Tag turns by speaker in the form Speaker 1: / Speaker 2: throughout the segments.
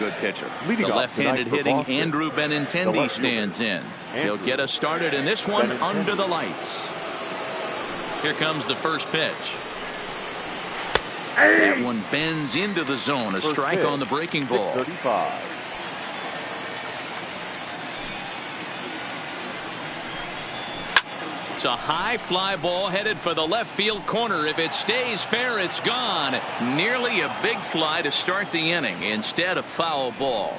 Speaker 1: Good pitcher.
Speaker 2: The left-handed hitting Andrew Benintendi stands in. He'll get us started in this one under the lights. Here comes the first pitch. That one bends into the zone. A strike on the breaking ball.
Speaker 1: 35.
Speaker 2: It's a high fly ball headed for the left field corner. If it stays fair, it's gone. Nearly a big fly to start the inning. Instead, a foul ball.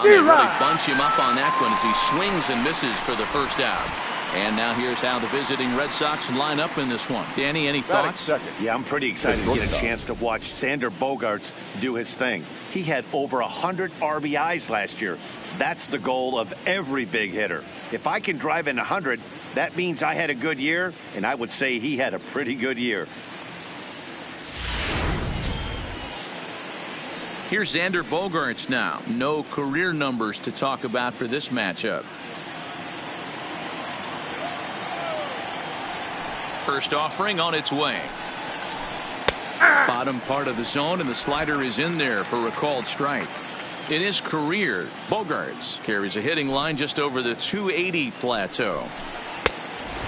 Speaker 2: They really bunch him up on that one as he swings and misses for the first out. And now here's how the visiting Red Sox line up in this one. Danny, any thoughts?
Speaker 1: Yeah, I'm pretty excited to get a chance to watch Xander Bogaerts do his thing. He had over 100 RBIs last year. That's the goal of every big hitter. If I can drive in 100, that means I had a good year, and I would say he had a pretty good year.
Speaker 2: Here's Xander Bogaerts now. No career numbers to talk about for this matchup. First offering on its way. Bottom part of the zone, and the slider is in there for a called strike. In his career, Bogaerts carries a hitting line just over the 280 plateau.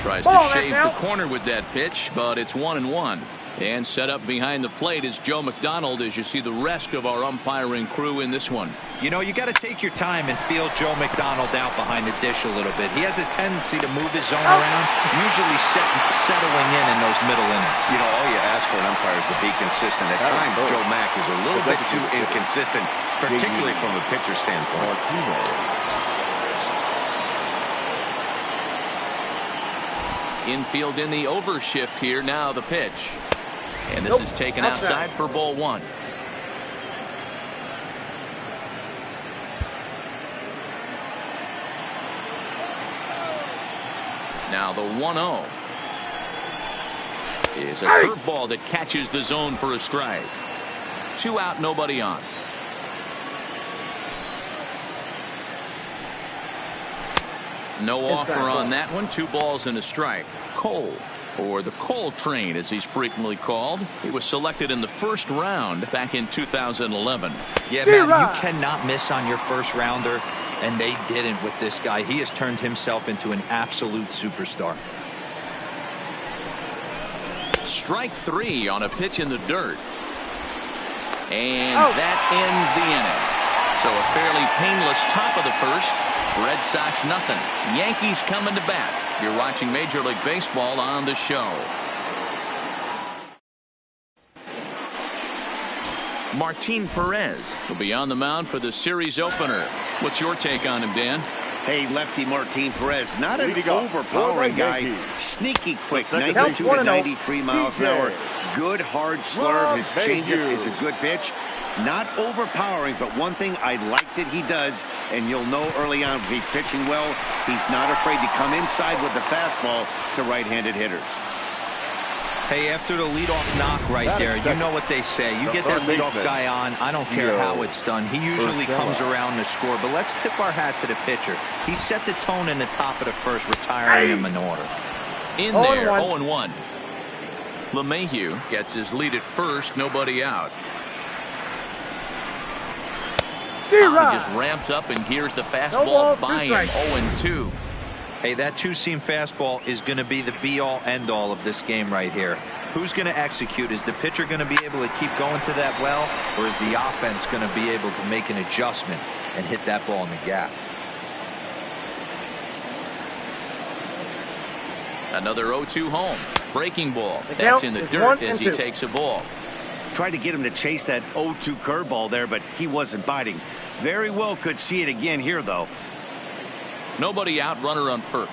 Speaker 2: Tries to shave the corner with that pitch, but it's 1-1. And set up behind the plate is Joe McDonald as you see the rest of our umpiring crew in this one.
Speaker 3: You know, you got to take your time and feel Joe McDonald out behind the dish a little bit. He has a tendency to move his zone around, usually settling in those middle innings.
Speaker 1: You know, all you ask for an umpire is to be consistent. At times, Joe Mack is a little bit too inconsistent, particularly from a pitcher standpoint.
Speaker 2: Infield in the overshift here. Now the pitch. And this is taken outside for ball one. Now the 1-0 is a curveball that catches the zone for a strike. 2 out, nobody on. No offer on that one. 2 balls and a strike. Cole, or the Cole Train as he's frequently called. He was selected in the first round back in 2011.
Speaker 3: Yeah, man, you cannot miss on your first rounder, and they didn't with this guy. He has turned himself into an absolute superstar.
Speaker 2: Strike 3 on a pitch in the dirt. And that ends the inning. So a fairly painless top of the first. Red Sox nothing. Yankees coming to bat. You're watching Major League Baseball on the show. Martin Perez will be on the mound for the series opener. What's your take on him, Dan?
Speaker 1: Hey, lefty Martin Perez, not an overpowering guy. Sneaky quick, 92 to 93 miles an hour. Good hard slurve. His changeup is a good pitch. Not overpowering, but one thing I like that he does, and you'll know early on if he's pitching well, he's not afraid to come inside with the fastball to right-handed hitters.
Speaker 3: Hey, after the leadoff knock right there, you know what they say. You get that leadoff guy on, I don't care how it's done. He usually comes around to score, but let's tip our hat to the pitcher. He set the tone in the top of the first, retiring him in order.
Speaker 2: In there, 0-1. LeMahieu gets his lead at first, nobody out. He just ramps up and here's the fastball by him. 0-2.
Speaker 3: Hey, that two-seam fastball is going to be the be-all, end-all of this game right here. Who's going to execute? Is the pitcher going to be able to keep going to that well, or is the offense going to be able to make an adjustment and hit that ball in the gap?
Speaker 2: Another 0-2 home. Breaking ball. That's in the dirt as he takes a ball.
Speaker 1: Tried to get him to chase that 0-2 curveball there, but he wasn't biting. Very well could see it again here, though.
Speaker 2: Nobody out, runner on first.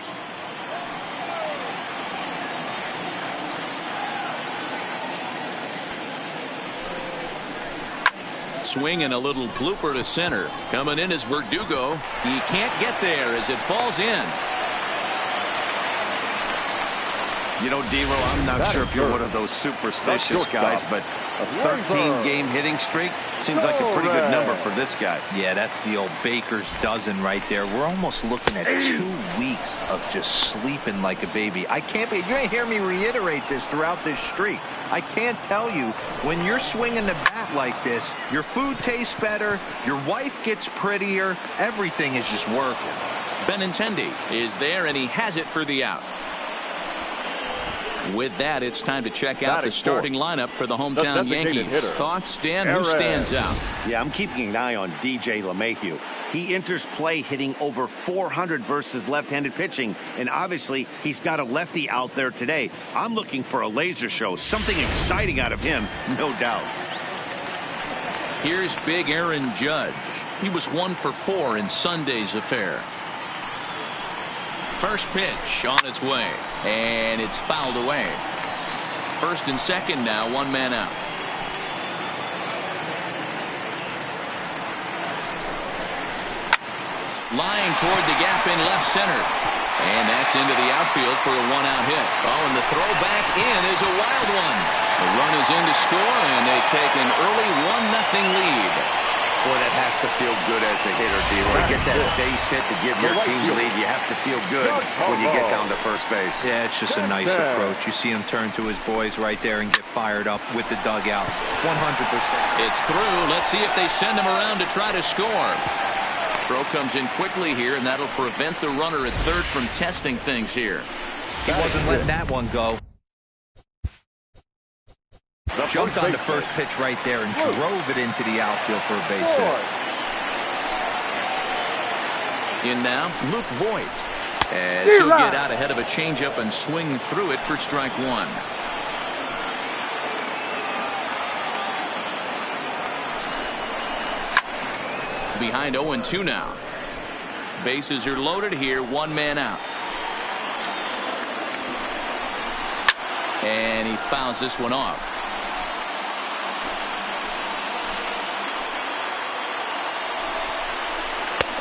Speaker 2: Swing and a little blooper to center. Coming in is Verdugo. He can't get there as it falls in.
Speaker 1: You know, D-Ro, I'm not sure if you're one of those superstitious guys, but a 13-game hitting streak seems like a pretty good number for this guy.
Speaker 3: Yeah, that's the old baker's dozen right there. We're almost looking at 2 weeks of just sleeping like a baby. I can't be. You're going to hear me reiterate this throughout this streak. I can't tell you, when you're swinging the bat like this, your food tastes better, your wife gets prettier, everything is just working.
Speaker 2: Benintendi is there, and he has it for the out. With that, it's time to check out the starting lineup for the hometown Yankees. Thoughts, Dan? Who stands out?
Speaker 1: Yeah, I'm keeping an eye on DJ LeMahieu. He enters play hitting over 400 versus left-handed pitching, and obviously he's got a lefty out there today. I'm looking for a laser show, something exciting out of him, no doubt.
Speaker 2: Here's big Aaron Judge. He was 1 for 4 in Sunday's affair. First pitch on its way, and it's fouled away. First and second now, 1 man out. Lying toward the gap in left center, and that's into the outfield for a 1-out hit. Oh, and the throw back in is a wild one. The run is in to score, and they take an early 1-0 lead.
Speaker 1: Boy, that has to feel good as a hitter, D-Roy. Get that base hit to give your team the lead. You have to feel good when you get down to first base.
Speaker 3: Yeah, it's just a nice approach. You see him turn to his boys right there and get fired up with the dugout. 100%.
Speaker 2: It's through. Let's see if they send him around to try to score. Throw comes in quickly here, and that'll prevent the runner at third from testing things here.
Speaker 3: He wasn't letting that one go. Jumped on the first pitch right there and drove it into the outfield for a base hit.
Speaker 2: In now, Luke Voigt, as he'll get out ahead of a changeup and swing through it for strike 1. Behind 0-2 now. Bases are loaded here, 1 man out. And he fouls this one off.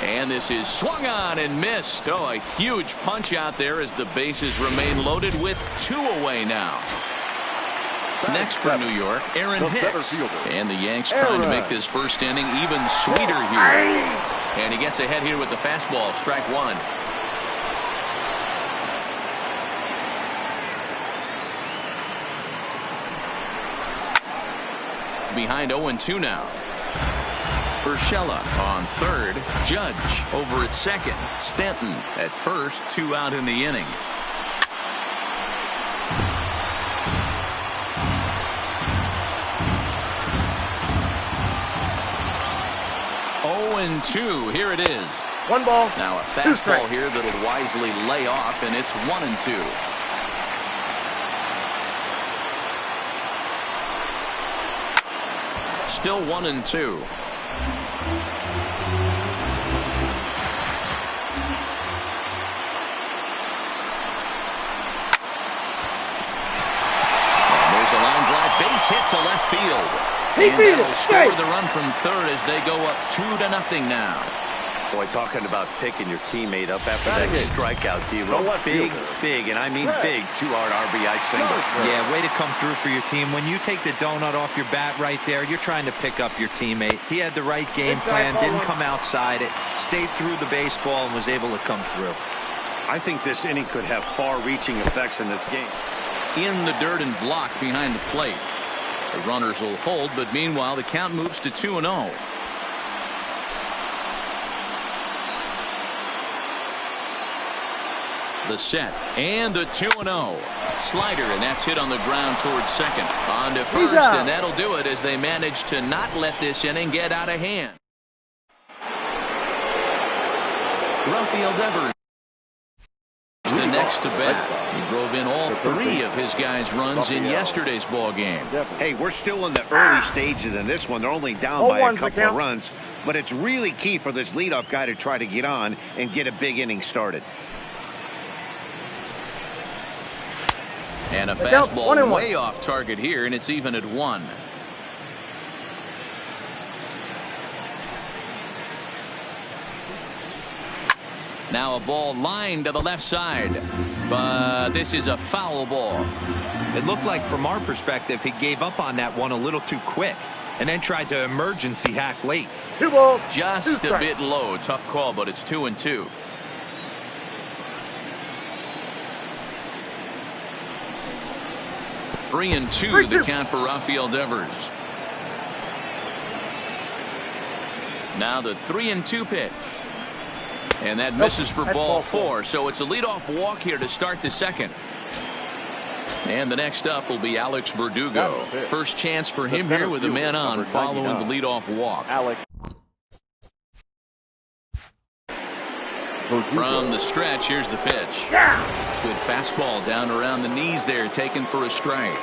Speaker 2: And this is swung on and missed. Oh, a huge punch out there as the bases remain loaded with 2 away now. Next for New York, Aaron Hicks. And the Yanks trying to make this first inning even sweeter here. And he gets ahead here with the fastball, strike 1. Behind 0-2 now. Urshela on third. Judge over at second. Stanton at first. 2 out in the inning. And 2. Here it is.
Speaker 4: 1 ball.
Speaker 2: Now a fastball here that'll wisely lay off, and it's 1-2. Still 1-2. There's a line drive, base hit to left field. And that'll score the run from third as they go up 2-0 now.
Speaker 1: Boy, talking about picking your teammate up after that strikeout, D-Roy. Big, and I mean big, 2-out RBI single.
Speaker 3: Yeah, way to come through for your team. When you take the donut off your bat right there, you're trying to pick up your teammate. He had the right game plan, didn't come outside it, stayed through the baseball, and was able to come through.
Speaker 1: I think this inning could have far-reaching effects in this game.
Speaker 2: In the dirt and block behind the plate. The runners will hold, but meanwhile the count moves to 2-0. The set and the 2-0 slider, and that's hit on the ground towards second. On to first, and that'll do it as they manage to not let this inning get out of hand. Rafael Devers the next to bat. He drove in all 3 of his guys' runs in yesterday's ball game.
Speaker 1: Hey, we're still in the early stages in this one. They're only down by a couple of runs, but it's really key for this leadoff guy to try to get on and get a big inning started.
Speaker 2: And a fastball way off target here, and it's even at 1. Now a ball lined to the left side, but this is a foul ball.
Speaker 3: It looked like from our perspective he gave up on that one a little too quick and then tried to emergency hack late.
Speaker 4: 2 balls.
Speaker 2: Just a bit low. Tough call, but it's 2-2. Three and two, the count for Rafael Devers. Now the 3-2 pitch. And that misses for ball 4. So it's a leadoff walk here to start the second. And the next up will be Alex Verdugo. First chance for him here with a man on following the leadoff walk.
Speaker 4: Alex.
Speaker 2: From the stretch, here's the pitch. Good fastball down around the knees there, taken for a strike.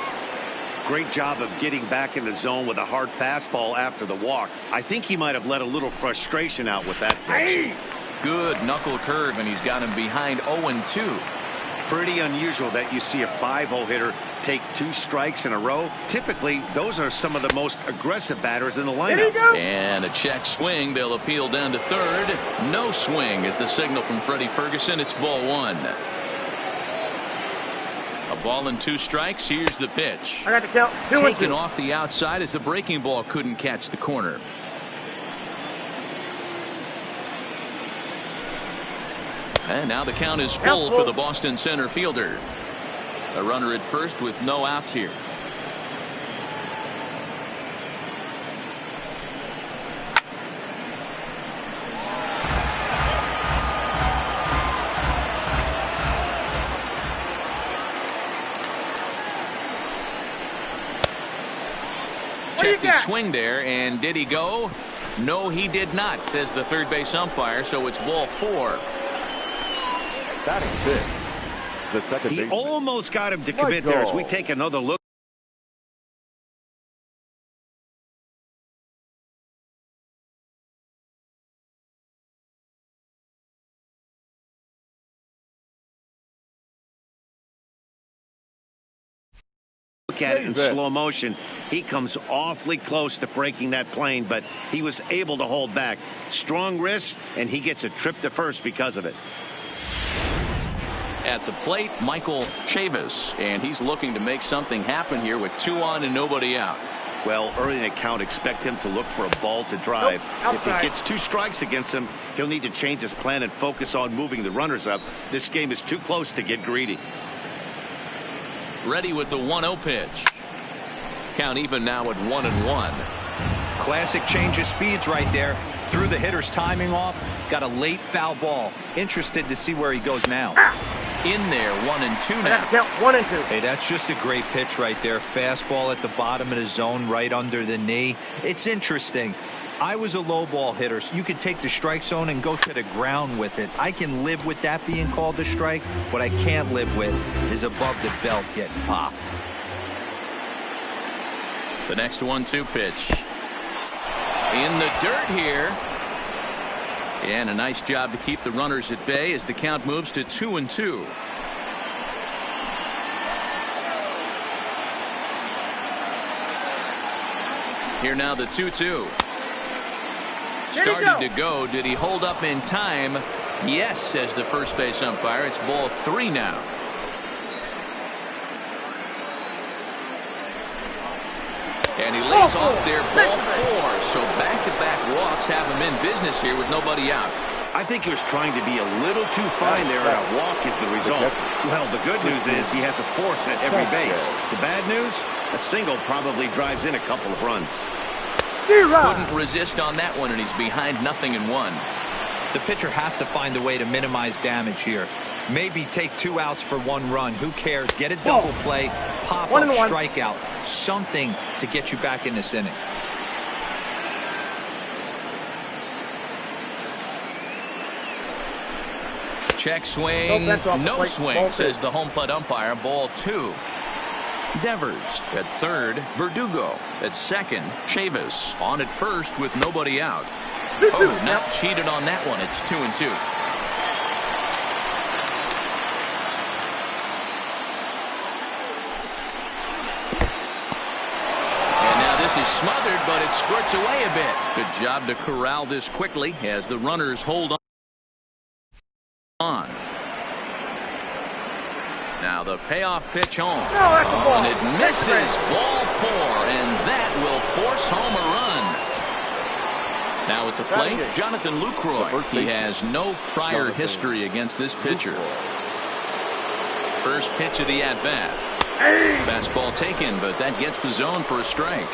Speaker 1: Great job of getting back in the zone with a hard fastball after the walk. I think he might have let a little frustration out with that pitch.
Speaker 2: Good knuckle curve, and he's got him behind 0-2.
Speaker 1: Pretty unusual that you see a 5-0 hitter take 2 strikes in a row. Typically, those are some of the most aggressive batters in the lineup.
Speaker 2: And a check swing. They'll appeal down to third. No swing is the signal from Freddie Ferguson. It's ball 1. A ball and 2 strikes. Here's the pitch.
Speaker 4: I got to count 2 and 2.
Speaker 2: Taken off the outside as the breaking ball couldn't catch the corner. And now the count is full for the Boston center fielder. A runner at first with no outs here. Checked his swing there, and did he go? No, he did not, says the third base umpire, so it's ball 4.
Speaker 4: Batting 6. The second
Speaker 1: He
Speaker 4: baseman.
Speaker 1: almost got him to commit there as we take another look at it in slow motion. He comes awfully close to breaking that plane, but he was able to hold back. Strong wrist, and he gets a trip to first because of it.
Speaker 2: At the plate, Michael Chavis, and he's looking to make something happen here with 2 on and nobody out.
Speaker 1: Well, early in the count, expect him to look for a ball to drive. If he gets 2 strikes against him, he'll need to change his plan and focus on moving the runners up. This game is too close to get greedy.
Speaker 2: Ready with the 1-0 pitch. Count even now at 1-1.
Speaker 3: Classic change of speeds right there. Threw the hitter's timing off. Got a late foul ball. Interested to see where he goes now.
Speaker 2: In there, 1-2 now.
Speaker 4: Count 1 and 2.
Speaker 3: Hey, that's just a great pitch right there. Fastball at the bottom of the zone, right under the knee. It's interesting. I was a low ball hitter, so you could take the strike zone and go to the ground with it. I can live with that being called a strike. What I can't live with is above the belt getting popped.
Speaker 2: The next 1-2 pitch. In the dirt here. And a nice job to keep the runners at bay as the count moves to 2-2. Here now the 2-2. Started to go. Did he hold up in time? Yes, says the first base umpire. It's ball 3 now. And he lays off there, ball 4. So back-to-back walks have him in business here with nobody out.
Speaker 1: I think he was trying to be a little too fine there, and a walk is the result. Well, the good news is he has a force at every base. The bad news? A single probably drives in a couple of runs.
Speaker 2: Couldn't resist on that one, and he's behind 0-1.
Speaker 3: The pitcher has to find a way to minimize damage here. Maybe take 2 outs for 1 run. Who cares? Get a double play, pop up, strikeout. Something to get you back in this inning.
Speaker 2: Check swing, no swing, says the home plate umpire. Ball 2. Devers at third, Verdugo at second, Chavis on at first with nobody out. Oh, not cheated on that one. It's 2-2. And now this is smothered, but it squirts away a bit. Good job to corral this quickly as the runners hold on. on. Now the payoff pitch home. And it misses. Ball 4, and that will force home a run. Now at the plate, Jonathan Lucroy. He has no prior history against this pitcher. First pitch of the at-bat. Fastball taken, but that gets the zone for a strike.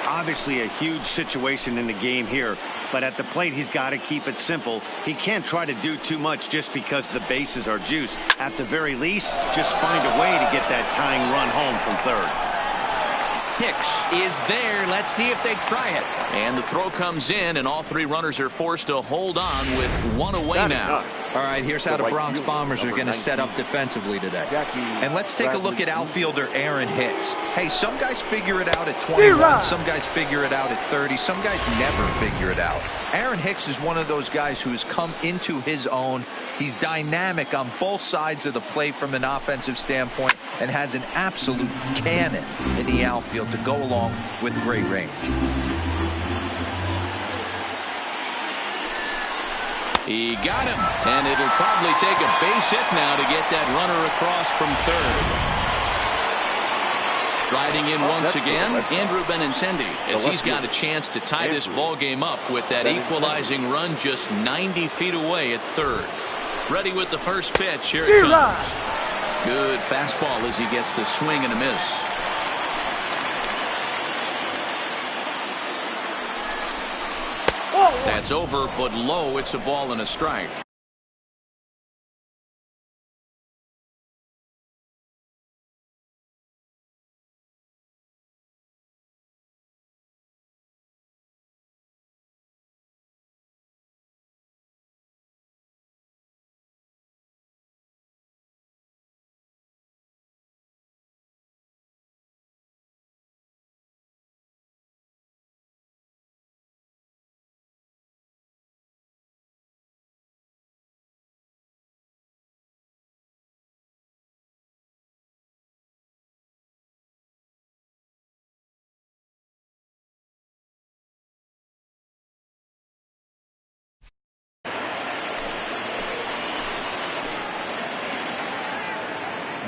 Speaker 1: Obviously a huge situation in the game here, but at the plate he's got to keep it simple. He can't try to do too much just because the bases are juiced. At the very least, just find a way to get that tying run home from third.
Speaker 2: Hicks is there. Let's see if they try it. And the throw comes in, and all three runners are forced to hold on with one away now.
Speaker 3: All right, here's how the Bronx Bombers are going to set up defensively today. And let's take a look at outfielder Aaron Hicks. Hey, some guys figure it out at 21. Some guys figure it out at 30. Some guys never figure it out. Aaron Hicks is one of those guys who has come into his own. He's dynamic on both sides of the plate from an offensive standpoint and has an absolute cannon in the outfield to go along with great range.
Speaker 2: He got him, and it'll probably take a base hit now to get that runner across from third. Striding in once again, Andrew Benintendi, as he's got a chance to tie this ball game up with that equalizing run just 90 feet away at third. Ready with the first pitch. Here it comes. Good fastball as he gets the swing and a miss. That's over, but low. It's a ball and a strike.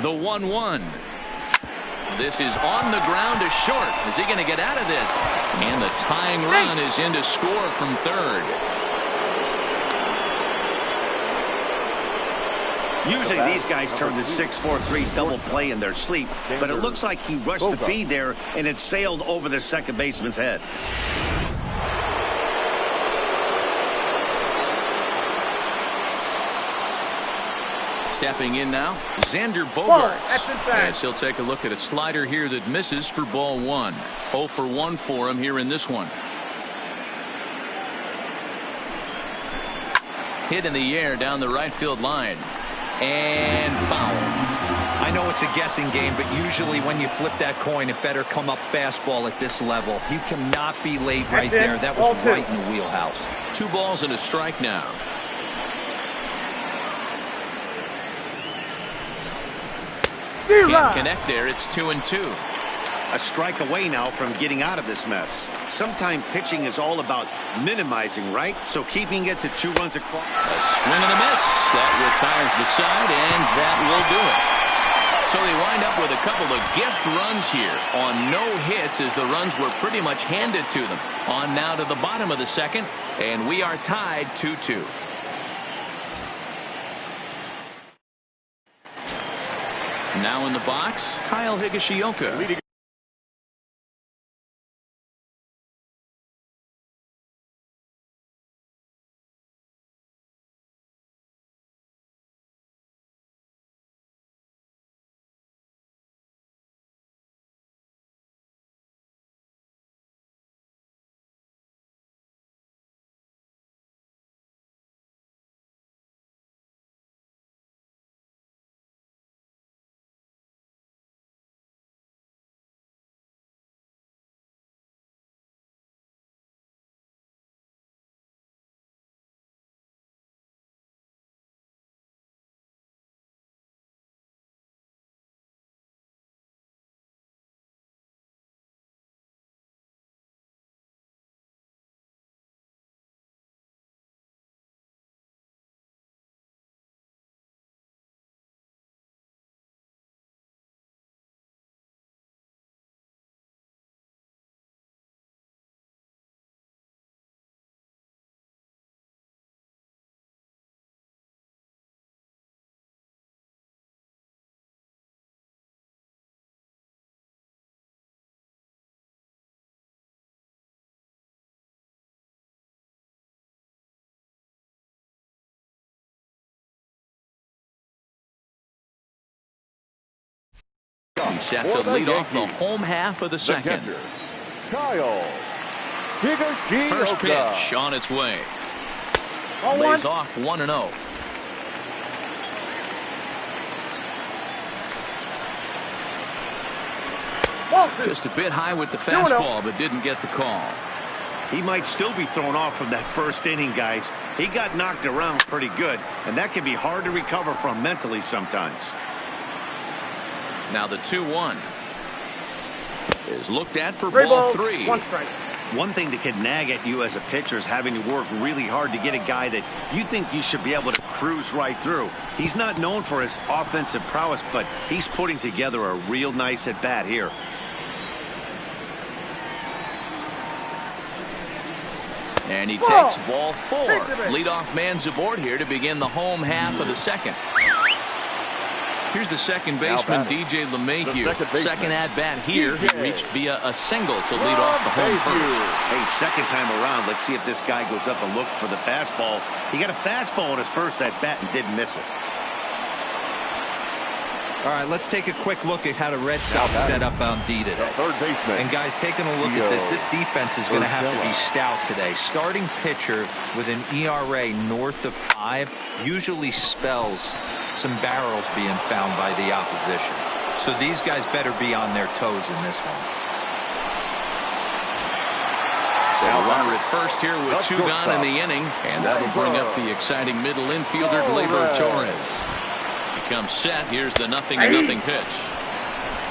Speaker 2: The 1-1. This is on the ground to short. Is he going to get out of this? And the tying run is in to score from third.
Speaker 1: Usually these guys turn the 6-4-3 double play in their sleep, but it looks like he rushed the feed there and it sailed over the second baseman's head.
Speaker 2: Stepping in now, Xander Bogaerts. Yes, he'll take a look at a slider here that misses for ball 1. 0 for 1 for him here in this one. Hit in the air down the right field line. And foul.
Speaker 3: I know it's a guessing game, but usually when you flip that coin, it better come up fastball at this level. You cannot be late right there. That was right in the wheelhouse.
Speaker 2: 2 balls and a strike now. Can't connect there. It's 2-2.
Speaker 1: A strike away now from getting out of this mess. Sometimes pitching is all about minimizing, right? So keeping it to 2 runs across.
Speaker 2: A swing and a miss. That retires the side, and that will do it. So they wind up with a couple of gift runs here on no hits as the runs were pretty much handed to them. On now to the bottom of the second, and we are tied 2-2. Now in the box, Kyle Higashioka. He's set to lead off the home half of the second. First pitch on its way. Lays off 1-0. Just a bit high with the fastball, but didn't get the call.
Speaker 1: He might still be thrown off from that first inning, guys. He got knocked around pretty good, and that can be hard to recover from mentally sometimes.
Speaker 2: Now the 2-1 is looked at for ball 3.
Speaker 1: One thing that can nag at you as a pitcher is having to work really hard to get a guy that you think you should be able to cruise right through. He's not known for his offensive prowess, but he's putting together a real nice at-bat here.
Speaker 2: And he takes ball 4. Leadoff man's aboard here to begin the home half of the second. Here's the second baseman, DJ LeMahieu. Second at-bat here. He reached via a single to lead off the home first.
Speaker 1: Hey, second time around, let's see if this guy goes up and looks for the fastball. He got a fastball on his first at-bat and didn't miss it.
Speaker 3: All right, let's take a quick look at how the Red Sox set up on D today. And guys, taking a look at this defense is going to have to be stout today. Starting pitcher with an ERA north of 5 usually spells some barrels being found by the opposition. So these guys better be on their toes in this one.
Speaker 2: So a runner at first here with 2 gone in the inning, and that'll bring up the exciting middle infielder, Gleyber Torres. Comes set. Here's the 0-0 pitch.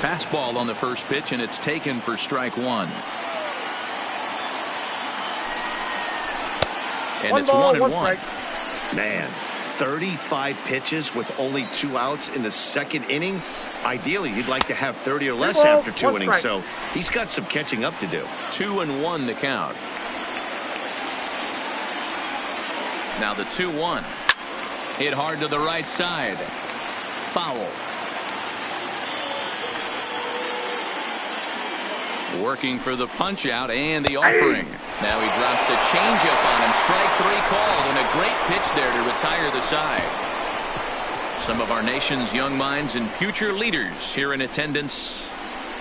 Speaker 2: Fastball on the first pitch, and it's taken for strike 1. And it's 1-1.
Speaker 1: Man, 35 pitches with only 2 outs in the second inning. Ideally, you'd like to have 30 or less after 2 innings, so he's got some catching up to do.
Speaker 2: 2-1 the count. Now the 2-1. Hit hard to the right side. Foul. Working for the punch out and the offering. Now he drops a changeup on him. Strike 3 called, and a great pitch there to retire the side. Some of our nation's young minds and future leaders here in attendance.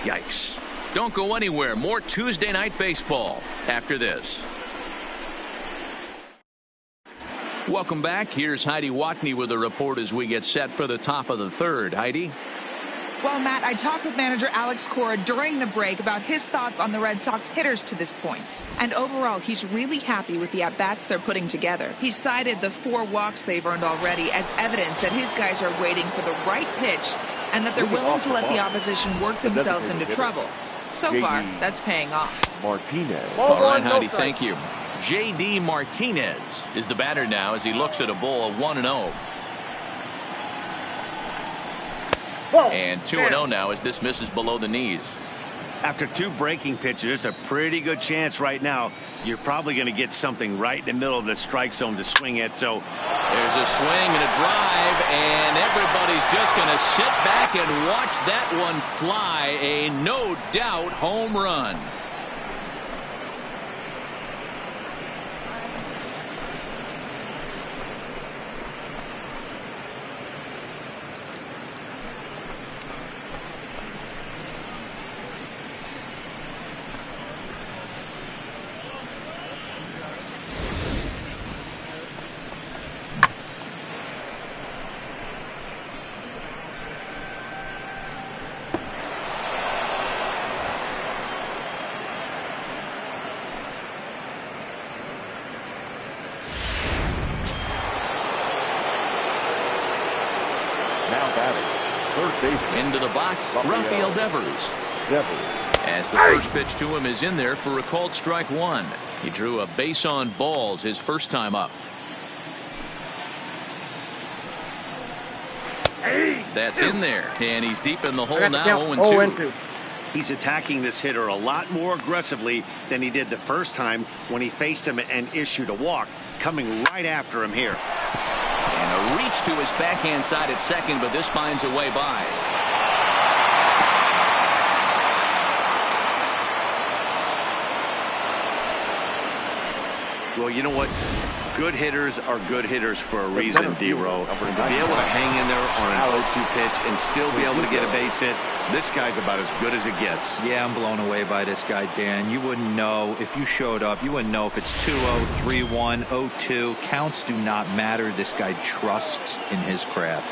Speaker 2: Yikes. Don't go anywhere. More Tuesday Night Baseball after this. Welcome back. Here's Heidi Watney with a report as we get set for the top of the third. Heidi?
Speaker 5: Well, Matt, I talked with manager Alex Cora during the break about his thoughts on the Red Sox hitters to this point. And overall, he's really happy with the at-bats they're putting together. He cited the 4 walks they've earned already as evidence that his guys are waiting for the right pitch and that they're willing to let the opposition work themselves into trouble. So far, that's paying off.
Speaker 2: All right, Heidi, thank you. J.D. Martinez is the batter now as he looks at a ball of 1-0. And 2-0 now as this misses below the knees.
Speaker 1: After 2 breaking pitches, there's a pretty good chance right now you're probably going to get something right in the middle of the strike zone to swing at. So
Speaker 2: there's a swing and a drive, and everybody's just going to sit back and watch that one fly. A no doubt home run. Into the box, Rafael Devers. As the first pitch to him is in there for a called strike 1. He drew a base on balls his first time up. That's in there, and he's deep in the hole now, 0-2.
Speaker 1: He's attacking this hitter a lot more aggressively than he did the first time when he faced him and issued a walk, coming right after him here.
Speaker 2: And a reach to his backhand side at second, but this finds a way by.
Speaker 1: Well, you know what? Good hitters are good hitters for a reason, D-Row. To be able to hang in there on an 0-2 pitch and still be able to get a base hit, this guy's about as good as it gets.
Speaker 3: Yeah, I'm blown away by this guy, Dan. You wouldn't know if you showed up. You wouldn't know if it's 2-0, 3-1, 0-2. Counts do not matter. This guy trusts in his craft.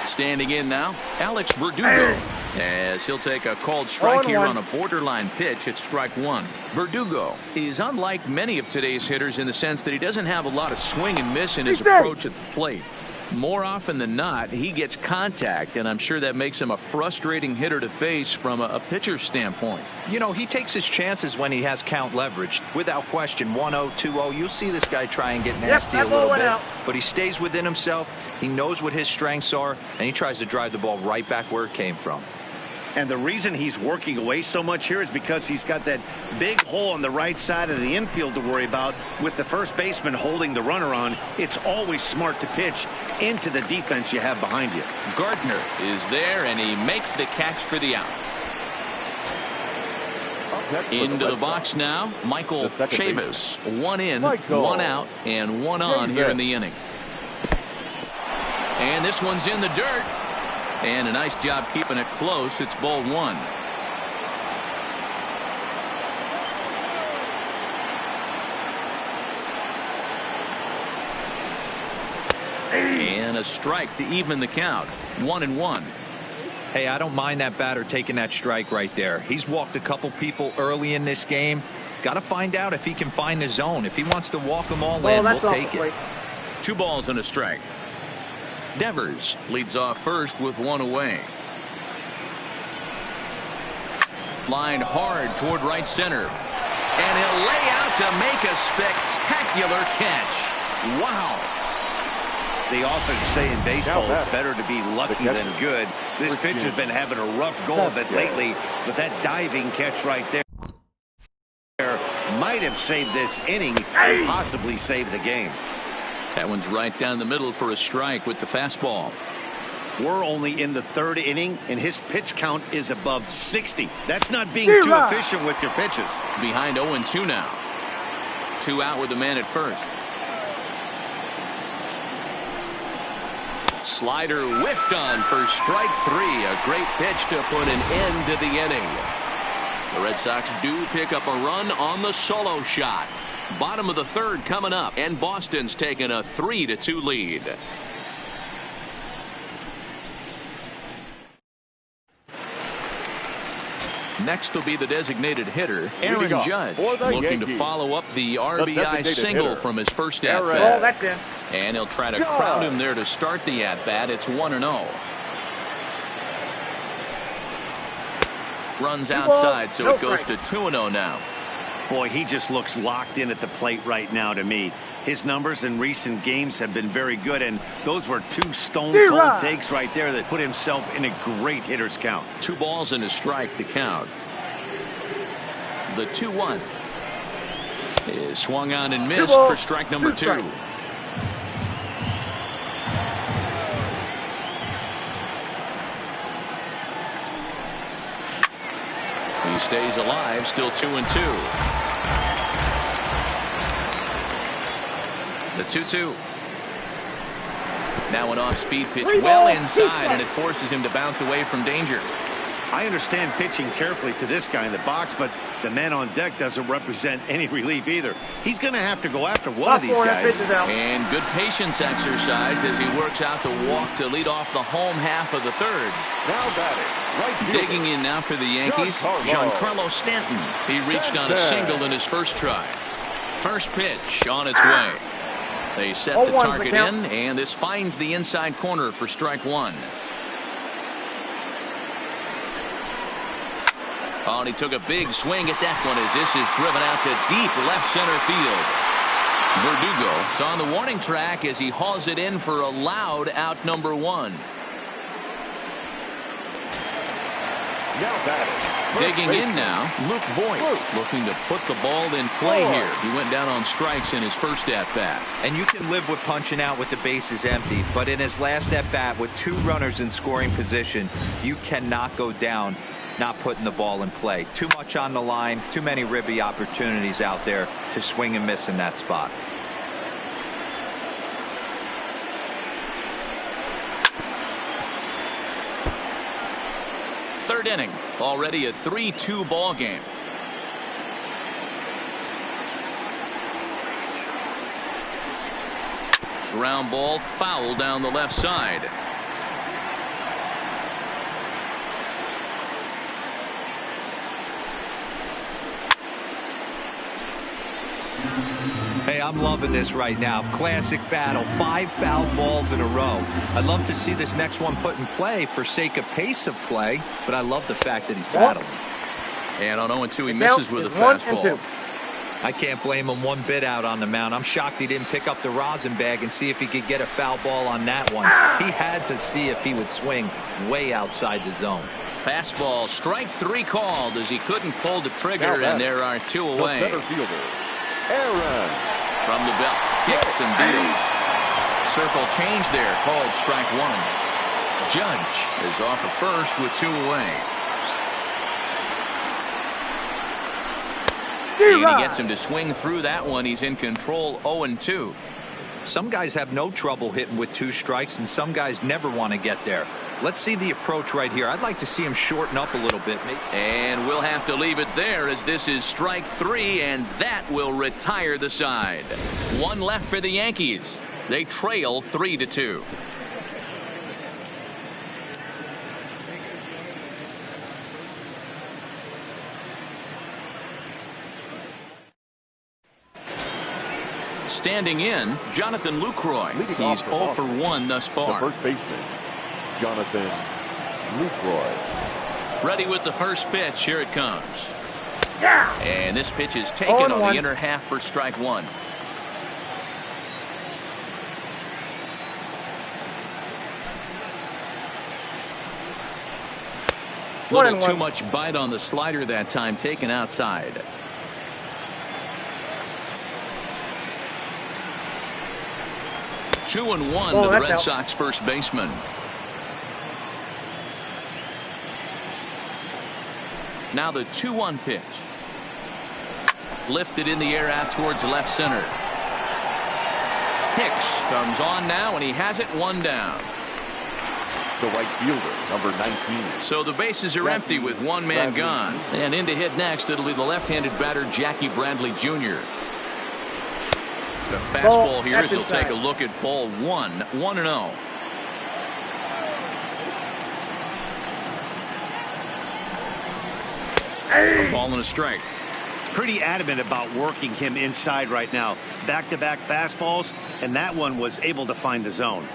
Speaker 2: Standing in now, Alex Verdugo, as he'll take a called strike here on a borderline pitch at strike one. Verdugo is unlike many of today's hitters in the sense that he doesn't have a lot of swing and miss in his approach at the plate. More often than not, he gets contact, and I'm sure that makes him a frustrating hitter to face from a pitcher's standpoint.
Speaker 3: You know, he takes his chances when he has count leveraged. Without question, 1-0, 2-0, you'll see this guy try and get nasty a little bit. But he stays within himself. He knows what his strengths are, and he tries to drive the ball right back where it came from.
Speaker 1: And the reason he's working away so much here is because he's got that big hole on the right side of the infield to worry about. With the first baseman holding the runner on, it's always smart to pitch into the defense you have behind you.
Speaker 2: Gardner is there, and he makes the catch for the out. Into the box now, Michael Chavis. One in, one out, and one on here in the inning. And this one's in the dirt. And a nice job keeping it close. It's ball one. And a strike to even the count. 1-1.
Speaker 3: Hey, I don't mind that batter taking that strike right there. He's walked a couple people early in this game. Got to find out if he can find the zone. If he wants to walk them all in, we'll take it.
Speaker 2: 2 balls and a strike. Devers leads off first with one away. Lined hard toward right center. And he'll lay out to make a spectacular catch. Wow.
Speaker 1: They often say in baseball it's better to be lucky than good. This pitch has been having a rough go of it lately, but that diving catch right there might have saved this inning and possibly saved the game.
Speaker 2: That one's right down the middle for a strike with the fastball.
Speaker 1: We're only in the 3rd inning, and his pitch count is above 60. That's not being too efficient with your pitches.
Speaker 2: Behind 0-2 now. 2 out with the man at first. Slider whiffed on for strike 3. A great pitch to put an end to the inning. The Red Sox do pick up a run on the solo shot. Bottom of the 3rd coming up, and Boston's taking a 3-2 lead. Next will be the designated hitter, Aaron Judge, looking to follow up the RBI single from his first at-bat. And he'll try to crowd him there to start the at-bat. It's 1-0. Runs outside, so it goes to 2-0 now.
Speaker 1: Boy, he just looks locked in at the plate right now to me. His numbers in recent games have been very good, and those were 2 stone-cold takes right there that put himself in a great hitter's count.
Speaker 2: 2 balls and a strike to count. The 2-1 is swung on and missed for strike number 2. He stays alive, still 2-2. The 2-2. Now an off-speed pitch well inside, and it forces him to bounce away from danger.
Speaker 1: I understand pitching carefully to this guy in the box, but the man on deck doesn't represent any relief either. He's going to have to go after one of these guys.
Speaker 2: And good patience exercised as he works out the walk to lead off the home half of the 3rd.
Speaker 4: Now batting, right
Speaker 2: digging in now for the Yankees, Giancarlo Stanton. He reached on a single in his first try. First pitch on its way. They set the target in, and this finds the inside corner for strike 1. Oh, and he took a big swing at that one as this is driven out to deep left center field. Verdugo is on the warning track as he hauls it in for a loud out number 1.
Speaker 4: Now batting.
Speaker 2: Digging in now, Luke Voigt looking to put the ball in play here. He went down on strikes in his first at-bat.
Speaker 3: And you can live with punching out with the bases empty, but in his last at-bat with 2 runners in scoring position, you cannot go down not putting the ball in play. Too much on the line, too many ribby opportunities out there to swing and miss in that spot.
Speaker 2: Third inning, already a 3-2 ball game. Ground ball, foul down the left side.
Speaker 3: Hey, I'm loving this right now. Classic battle. 5 foul balls in a row. I'd love to see this next one put in play for sake of pace of play, but I love the fact that he's battling.
Speaker 2: And on 0-2, he misses with a fastball.
Speaker 3: I can't blame him one bit out on the mound. I'm shocked he didn't pick up the rosin bag and see if he could get a foul ball on that one. He had to see if he would swing way outside the zone.
Speaker 2: Fastball, strike 3 called as he couldn't pull the trigger, and there are 2 away.
Speaker 4: The center fielder, Aaron.
Speaker 2: From the belt, kicks and deals. Circle change there, called strike 1. Judge is off at first with 2 away. And he gets him to swing through that one. He's in control, 0-2.
Speaker 3: Some guys have no trouble hitting with 2 strikes, and some guys never want to get there. Let's see the approach right here. I'd like to see him shorten up a little bit.
Speaker 2: And we'll have to leave it there as this is strike 3, and that will retire the side. 1 left for the Yankees. They trail 3-2. Standing in, Jonathan Lucroy. He's 0 for 1 thus far.
Speaker 4: The first baseman, Jonathan Lucroy.
Speaker 2: Ready with the first pitch. Here it comes. And this pitch is taken on the inner half for strike 1. Little too much bite on the slider that time, taken outside. Two and one to the Red Sox first baseman. Now the 2-1 pitch. Lifted in the air out towards left center. Hicks comes on now, and he has it 1 down.
Speaker 4: The right fielder, number 19.
Speaker 2: So the bases are empty with 1 man gone. And in to hit next, it'll be the left-handed batter, Jackie Bradley Jr. The fastball here as he'll take a look at ball 1, 1-0. A ball and a strike.
Speaker 1: Pretty adamant about working him inside right now. Back-to-back fastballs, and that one was able to find the zone.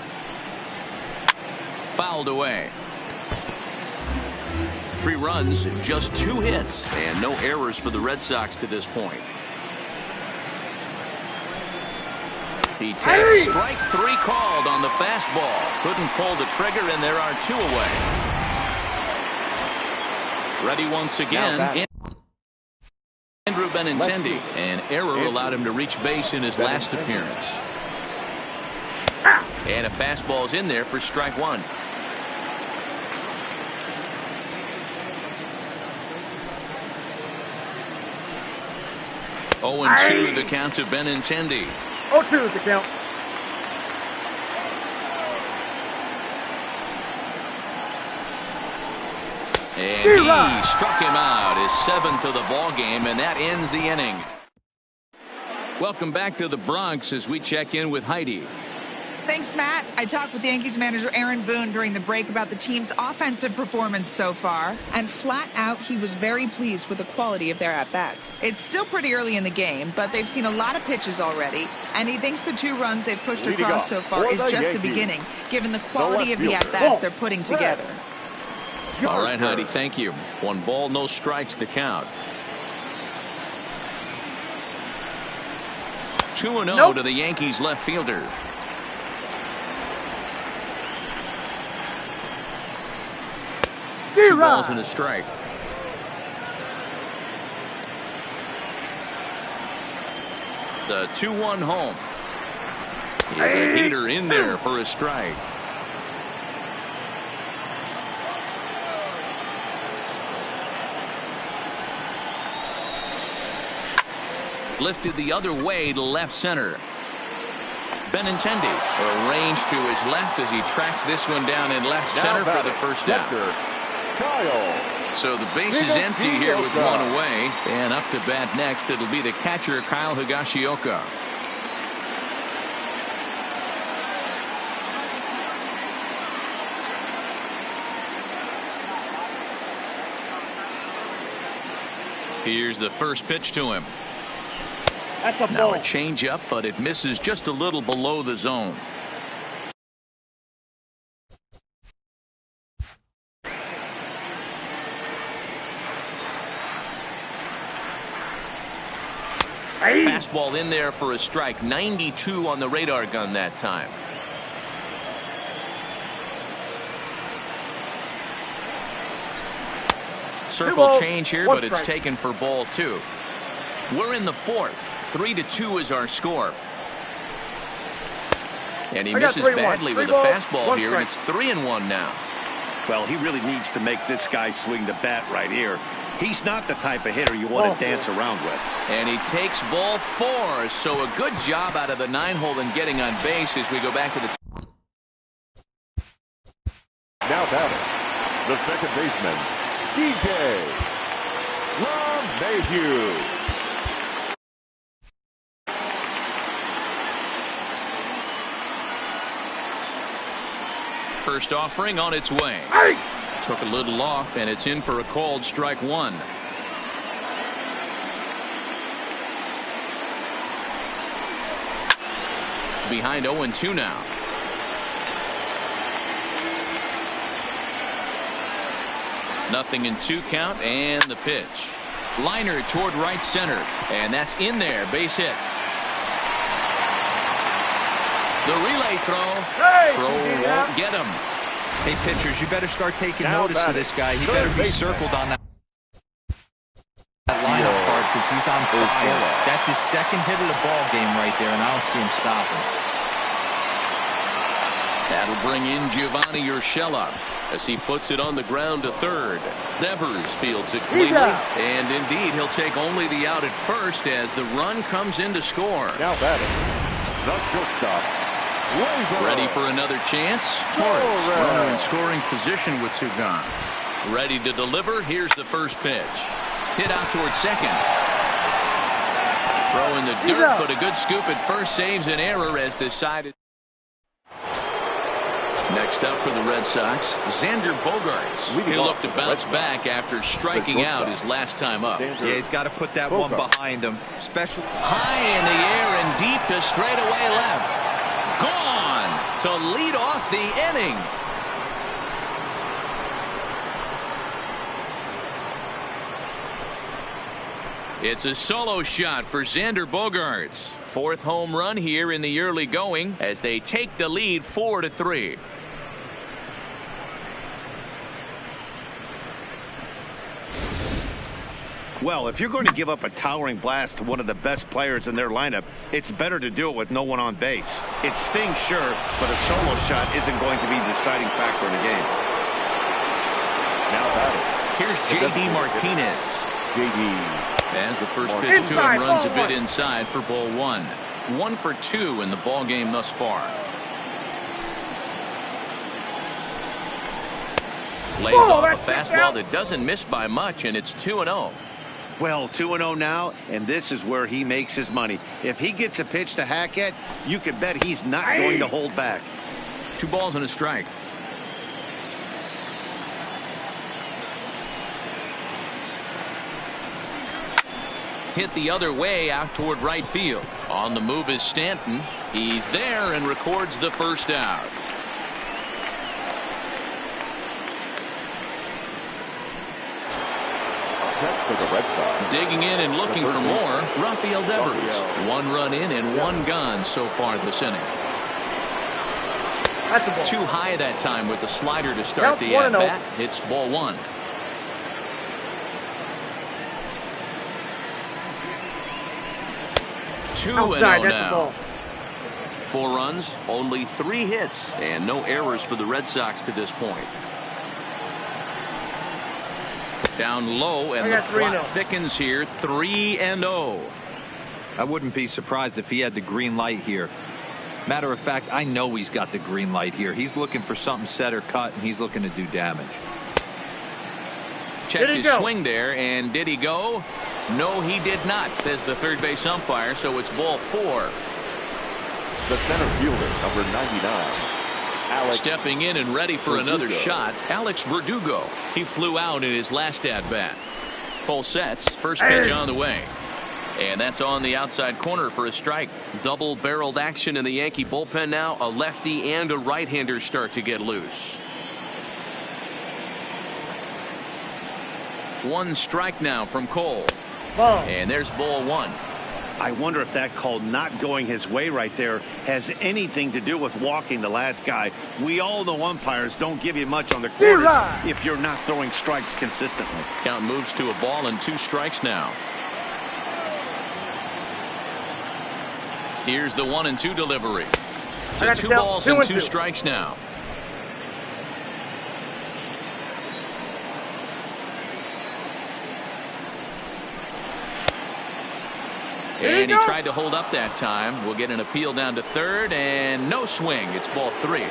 Speaker 2: Fouled away. 3 runs, just 2 hits, and no errors for the Red Sox to this point. He takes strike 3 called on the fastball. Couldn't pull the trigger, and there are 2 away. Ready once again. Andrew Benintendi. An error allowed him to reach base in his last appearance. And a fastball's in there for strike 1. Oh, and 2 the count to Benintendi.
Speaker 6: 0-2 is the count.
Speaker 2: And he struck him out, his 7th of the ball game, and that ends the inning. Welcome back to the Bronx as we check in with Heidi.
Speaker 5: Thanks, Matt. I talked with Yankees manager Aaron Boone during the break about the team's offensive performance so far, and flat out, he was very pleased with the quality of their at-bats. It's still pretty early in the game, but they've seen a lot of pitches already, and he thinks the 2 runs they've pushed across so far is just the beginning, given the quality of the at-bats they're putting together.
Speaker 2: All right, Heidi, thank you. 1 ball, no strikes, the count. 2-0 to the Yankees left fielder. Two balls and a strike. The 2-1 home. He's a heater in there for a strike. Lifted the other way to left center. Benintendi arranged to his left as he tracks this one down in left center for the first down. So the base is empty here with one away. And up to bat next, it'll be the catcher, Kyle Higashioka. Here's the first pitch to him. Now a changeup, but it misses just a little below the zone. Fastball in there for a strike. 92 on the radar gun that time. Circle change here, but it's taken for ball 2. We're in the 4th. 3-2 is our score. And he misses badly with a fastball here, and it's 3-1 now.
Speaker 1: Well, he really needs to make this guy swing the bat right here. He's not the type of hitter you want to dance around with.
Speaker 2: And he takes ball 4, so a good job out of the 9-hole in getting on base as we go back to the...
Speaker 4: Now batting, the second baseman, DJ LeMahieu.
Speaker 2: First offering on its way. Took a little off, and it's in for a called strike 1. Behind 0-2 now. Nothing in 2 count, and the pitch. Liner toward right center, and that's in there. Base hit. The relay throw. Won't get him.
Speaker 3: Hey, pitchers, you better start taking notice of this guy. He better be circled on that lineup card because he's on fire. That's his second hit of the ball game right there, and I don't see him stopping.
Speaker 2: That'll bring in Giovanni Urshela as he puts it on the ground to third. Devers fields it cleanly, and indeed he'll take only the out at first as the run comes in to score.
Speaker 4: Now batting, the shortstop.
Speaker 2: Ready for another chance. Torres, runner in scoring position with 2 gone. Ready to deliver. Here's the first pitch. Hit out towards second. Throw in the dirt, but a good scoop at first saves an error as decided. Next up for the Red Sox, Xander Bogaerts. He'll look to bounce back after striking out his last time up.
Speaker 3: Yeah, he's got to put that one behind him. Special.
Speaker 2: High in the air and deep to straightaway left. Gone to lead off the inning. It's a solo shot for Xander Bogaerts. 4th home run here in the early going as they take the lead 4-3.
Speaker 1: Well, if you're going to give up a towering blast to one of the best players in their lineup, it's better to do it with no one on base. It stings, sure, but a solo shot isn't going to be the deciding factor in the game.
Speaker 4: Now batting.
Speaker 2: Here's J.D. Martinez.
Speaker 4: J.D.
Speaker 2: As the first pitch to him runs a bit inside for ball 1. 1 for 2 in the ball game thus far. Lays off a fastball that doesn't miss by much, and it's 2-0.
Speaker 1: Well, 2-0 now, and this is where he makes his money. If he gets a pitch to hack at, you can bet he's not going to hold back.
Speaker 2: 2 balls and a strike. Hit the other way out toward right field. On the move is Stanton. He's there and records the first out.
Speaker 4: For the Red Sox.
Speaker 2: Digging in and looking for more, Rafael Devers. 1 run in and 1 gone so far this inning. Too high that time with the slider to start the at-bat. It's ball 1. Two and now. 4 runs, only 3 hits, and no errors for the Red Sox to this point. Down low, and the clock thickens here. 3-0.
Speaker 3: I wouldn't be surprised if he had the green light here. Matter of fact, I know he's got the green light here. He's looking for something set or cut, and he's looking to do damage.
Speaker 2: Checked his swing there, and did he go? No, he did not, says the third base umpire, so it's ball 4.
Speaker 4: The center fielder, number 99. Alex
Speaker 2: Stepping in and ready for another shot, Alex Verdugo. He flew out in his last at-bat. Full sets, first pitch on the way. And that's on the outside corner for a strike. Double-barreled action in the Yankee bullpen now. A lefty and a right-hander start to get loose. 1 strike now from Cole. And there's ball 1.
Speaker 1: I wonder if that call not going his way right there has anything to do with walking the last guy. We all know umpires don't give you much on the corners if you're not throwing strikes consistently.
Speaker 2: Count moves to a ball and 2 strikes now. Here's the 1-2 delivery. To 2 balls and 2 strikes now. And he tried to hold up that time. We'll get an appeal down to third, and no swing. It's ball 3.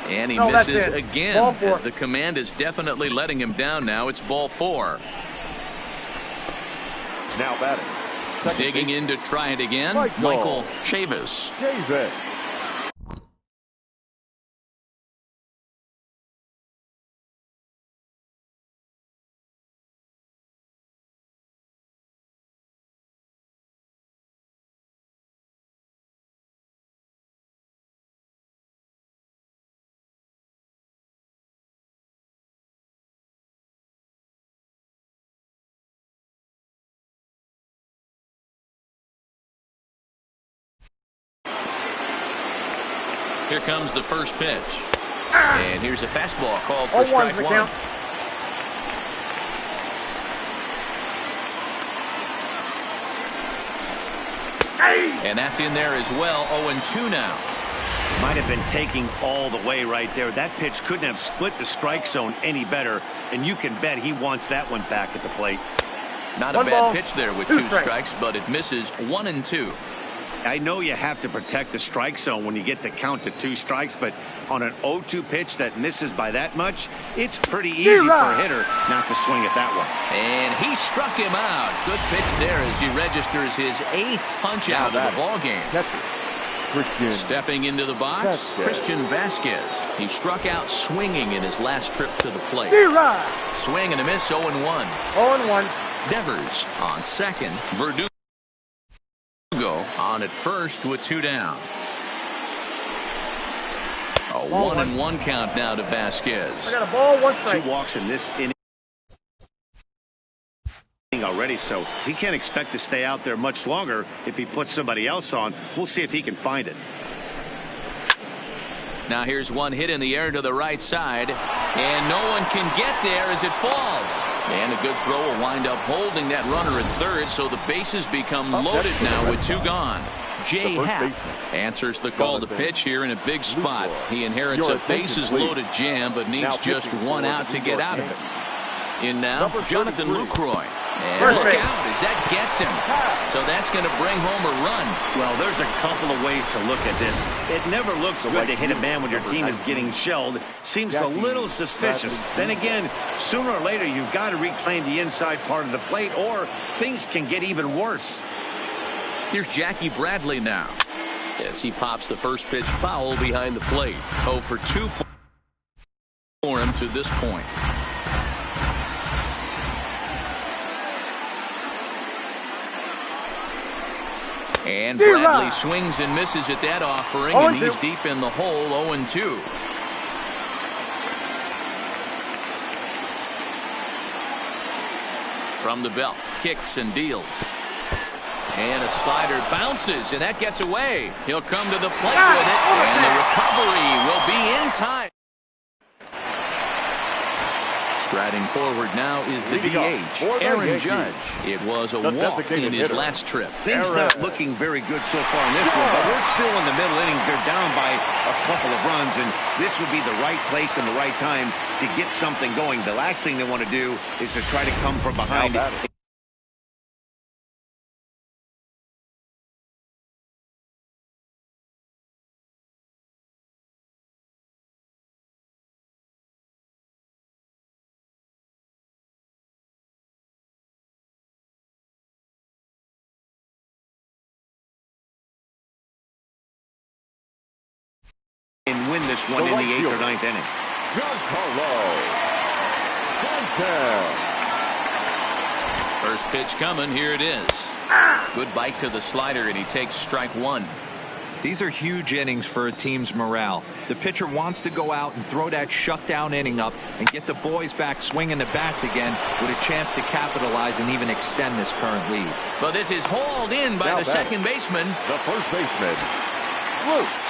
Speaker 2: And he misses again, as the command is definitely letting him down now. It's ball 4.
Speaker 4: now batting.
Speaker 2: Digging in to try it again, Michael Chavis. Here comes the first pitch. And here's a fastball called for strike 1. And that's in there as well. 0-2 now.
Speaker 1: Might have been taking all the way right there. That pitch couldn't have split the strike zone any better. And you can bet he wants that one back at the plate.
Speaker 2: Not a bad pitch there with 2 strikes, but it misses 1-2.
Speaker 1: I know you have to protect the strike zone when you get the count to 2 strikes, but on an 0-2 pitch that misses by that much, it's pretty easy for a hitter not to swing at that one.
Speaker 2: And he struck him out. Good pitch there as he registers his 8th punch out of the ball game. Stepping into the box, Christian Vasquez. He struck out swinging in his last trip to the plate. Swing and a miss, 0-1.
Speaker 6: 0-1.
Speaker 2: Devers on second. Verdugo on at first with 2 down. A 1-1 count now to Vasquez.
Speaker 6: I got a ball, 1 strike.
Speaker 1: 2 walks in this inning already, so he can't expect to stay out there much longer if he puts somebody else on. We'll see if he can find it.
Speaker 2: Now here's one hit in the air to the right side, and no one can get there as it falls. And a good throw will wind up holding that runner at third, so the bases become loaded now with 2 gone. Jay Happ answers the call to pitch here in a big spot. He inherits a bases-loaded jam, but needs just 1 out to get out of it. In now, Jonathan Lucroy. And look out as that gets him. So that's going to bring home a run.
Speaker 1: Well, there's a couple of ways to look at this. It never looks good to hit a man when your team is getting shelled. Seems a little suspicious. Then again, sooner or later, you've got to reclaim the inside part of the plate, or things can get even worse.
Speaker 2: Here's Jackie Bradley now, as he pops the first pitch foul behind the plate. 0 for 2 for him to this point. And Bradley swings and misses at that offering, and he's deep in the hole, 0-2. From the belt, kicks and deals. And a slider bounces, and that gets away. He'll come to the plate with it, and the recovery will be in time. Striding forward now is the DH, Aaron Judge. It was a walk in his last trip.
Speaker 1: Things not looking very good so far in this one, but we're still in the middle innings. They're down by a couple of runs, and this would be the right place and the right time to get something going. The last thing they want to do is to try to come from behind. And win this one in the 8th or 9th inning.
Speaker 2: First pitch coming. Here it is. Good bite to the slider, and he takes strike one.
Speaker 3: These are huge innings for a team's morale. The pitcher wants to go out and throw that shutdown inning up and get the boys back swinging the bats again with a chance to capitalize and even extend this current lead.
Speaker 2: But this is hauled in by the second baseman.
Speaker 4: The first baseman.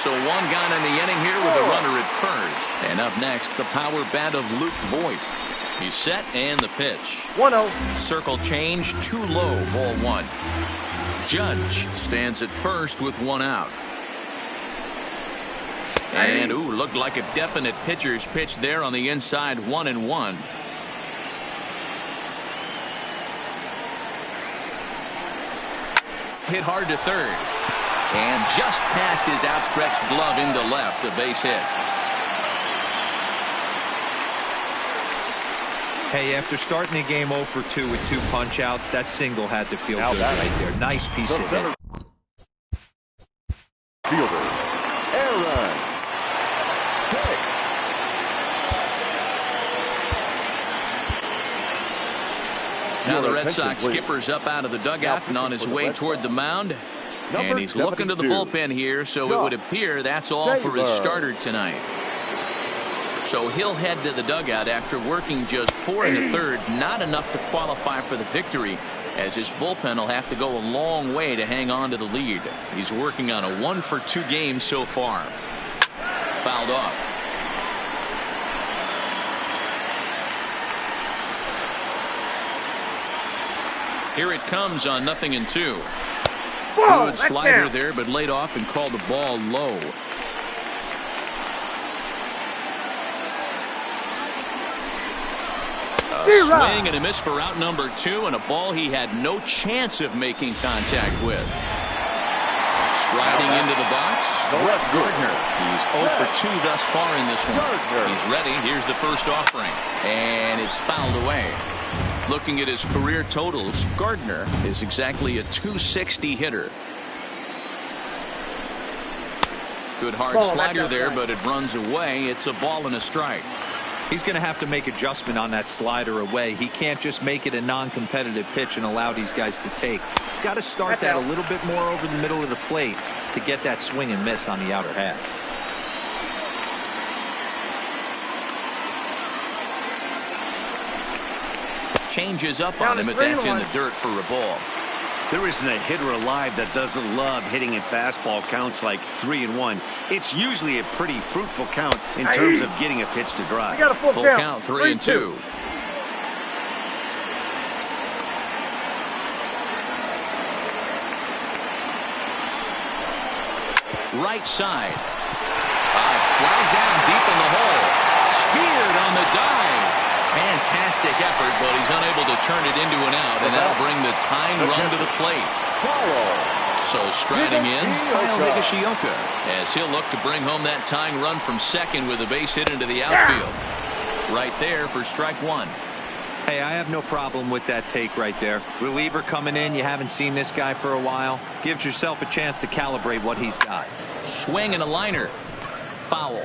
Speaker 2: So one gone in the inning here with a runner at first. And up next, the power bat of Luke Voigt. He's set, and the pitch.
Speaker 6: 1-0.
Speaker 2: Circle change, too low, ball one. Judge stands at first with one out. And, looked like a definite pitcher's pitch there on the inside, 1-1. Hit hard to third. And just past his outstretched glove into left, a base hit.
Speaker 3: Hey, after starting the game 0 for 2 with 2 punch-outs, that single had to feel good right there. Nice piece of hit.
Speaker 4: Fielder, Aaron.
Speaker 2: Now the Red Sox skipper's up out of the dugout and on his way toward the mound. And he's looking to the bullpen here, so it would appear that's all for his starter tonight. So he'll head to the dugout after working just 4 1/3, not enough to qualify for the victory, as his bullpen will have to go a long way to hang on to the lead. He's working on a 1 for 2 game so far. Fouled off. Here it comes on 0-2. Good slider there, but laid off and called the ball low. A swing and a miss for out number 2, and a ball he had no chance of making contact with. Striding into the box, Gardner. He's 0 for 2 thus far in this one. He's ready. Here's the first offering, and it's fouled away. Looking at his career totals, Gardner is exactly a .260 hitter. Good hard slider there, but it runs away. It's a ball and a strike.
Speaker 3: He's going to have to make adjustment on that slider away. He can't just make it a non-competitive pitch and allow these guys to take. He's got to start that a little bit more over the middle of the plate to get that swing and miss on the outer half.
Speaker 2: Changes up on him, but that's in the dirt for a ball.
Speaker 1: There isn't a hitter alive that doesn't love hitting at fastball counts like 3-1. It's usually a pretty fruitful count in terms of getting a pitch to drive.
Speaker 6: Got a full
Speaker 2: count, 3-2. Right side. It's flagged down deep in the hole. Speared on the dive. Fantastic effort, but he's unable to turn it into an out, and that'll bring the tying run to the plate. So striding in, Kyle Higashioka, as he'll look to bring home that tying run from second with a base hit into the outfield. Right there for strike one.
Speaker 3: Hey, I have no problem with that take right there. Reliever coming in, you haven't seen this guy for a while. Gives yourself a chance to calibrate what he's got.
Speaker 2: Swing and a liner. Foul.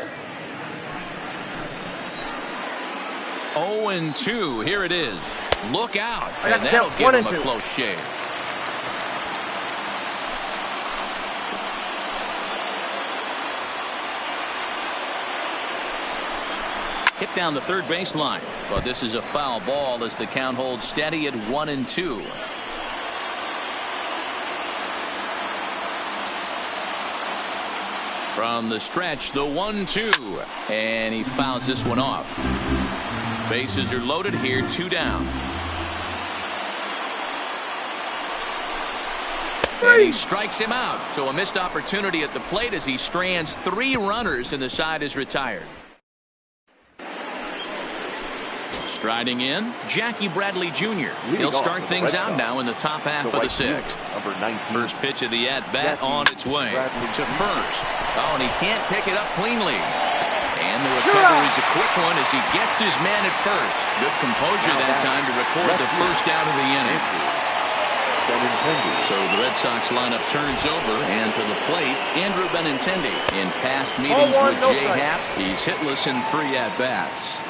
Speaker 2: 0-2. Here it is. Look out. And that'll give him a close shave. Hit down the third baseline, but this is a foul ball as the count holds steady at 1-2. From the stretch, the 1-2, and he fouls this one off. Bases are loaded here, 2 down. And he strikes him out. So a missed opportunity at the plate as he strands 3 runners and the side is retired. Striding in, Jackie Bradley Jr. He'll start things out now in the top half of the 6th. First pitch of the at-bat on its way to first. Oh, and he can't pick it up cleanly. And the recovery's a quick one as he gets his man at first. Good composure that time to record the first out of the inning. So the Red Sox lineup turns over, and to the plate, Andrew Benintendi. In past meetings with Jay Happ, he's hitless in 3 at-bats.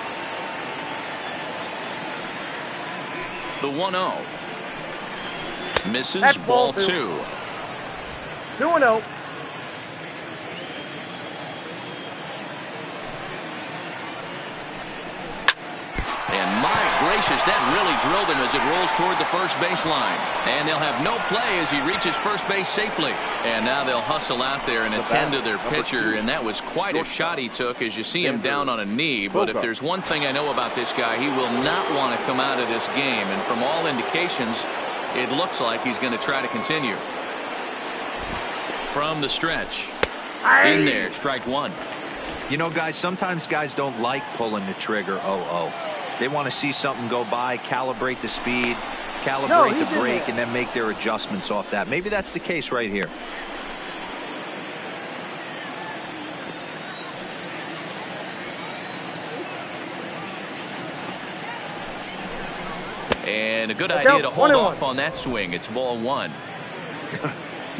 Speaker 2: The 1-0. Misses, ball 2.
Speaker 6: 2-0.
Speaker 2: And my gracious, that really drilled him as it rolls toward the first baseline. And they'll have no play as he reaches first base safely. And now they'll hustle out there and attend to their pitcher. And that was quite a shot he took as you see him down on a knee. But if there's one thing I know about this guy, he will not want to come out of this game. And from all indications, it looks like he's going to try to continue. From the stretch. In there, strike 1.
Speaker 3: You know, guys, sometimes guys don't like pulling the trigger 0-0. They want to see something go by, calibrate the speed, calibrate the brake, and then make their adjustments off that. Maybe that's the case right here.
Speaker 2: And a good idea to hold off on that swing. It's ball 1.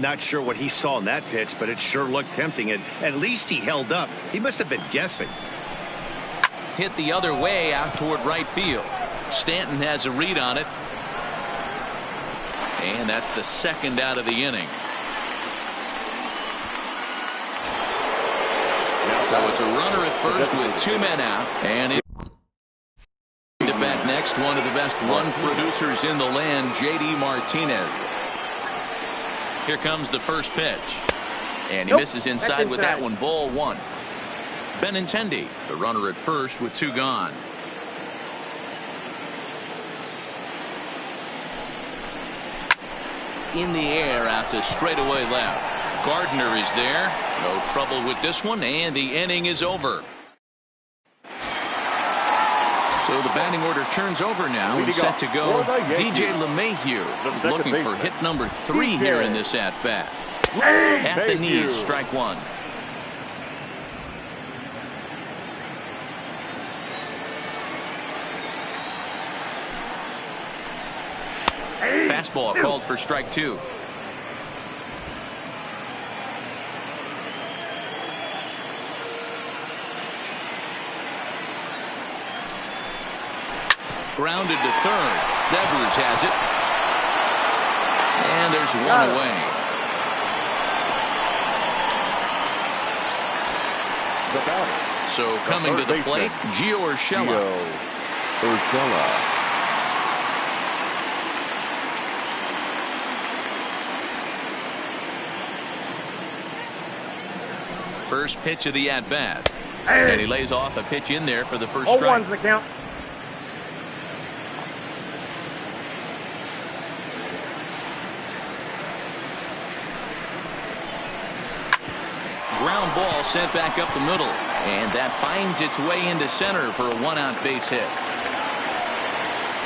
Speaker 1: Not sure what he saw in that pitch, but it sure looked tempting. And at least he held up. He must have been guessing.
Speaker 2: Hit the other way out toward right field. Stanton has a read on it. And that's the second out of the inning. So it's a runner at first with 2 men out. And to bat next, one of the best run producers in the land, J.D. Martinez. Here comes the first pitch. And he misses inside with that one, ball 1. Benintendi, the runner at first with 2 gone. In the air out to straightaway left. Gardner is there. No trouble with this one, and the inning is over. So the batting order turns over now and set to go. DJ LeMahieu is looking for hit number 3 here in this at-bat. At the knees, strike 1. Fastball called for strike 2. Grounded to third. Devers has it. And there's 1 away. So coming to the plate, Gio Urshela. First pitch of the at-bat. And he lays off a pitch in there for the first strike.
Speaker 6: 0-1's the count.
Speaker 2: Ground ball sent back up the middle. And that finds its way into center for a 1-out base hit.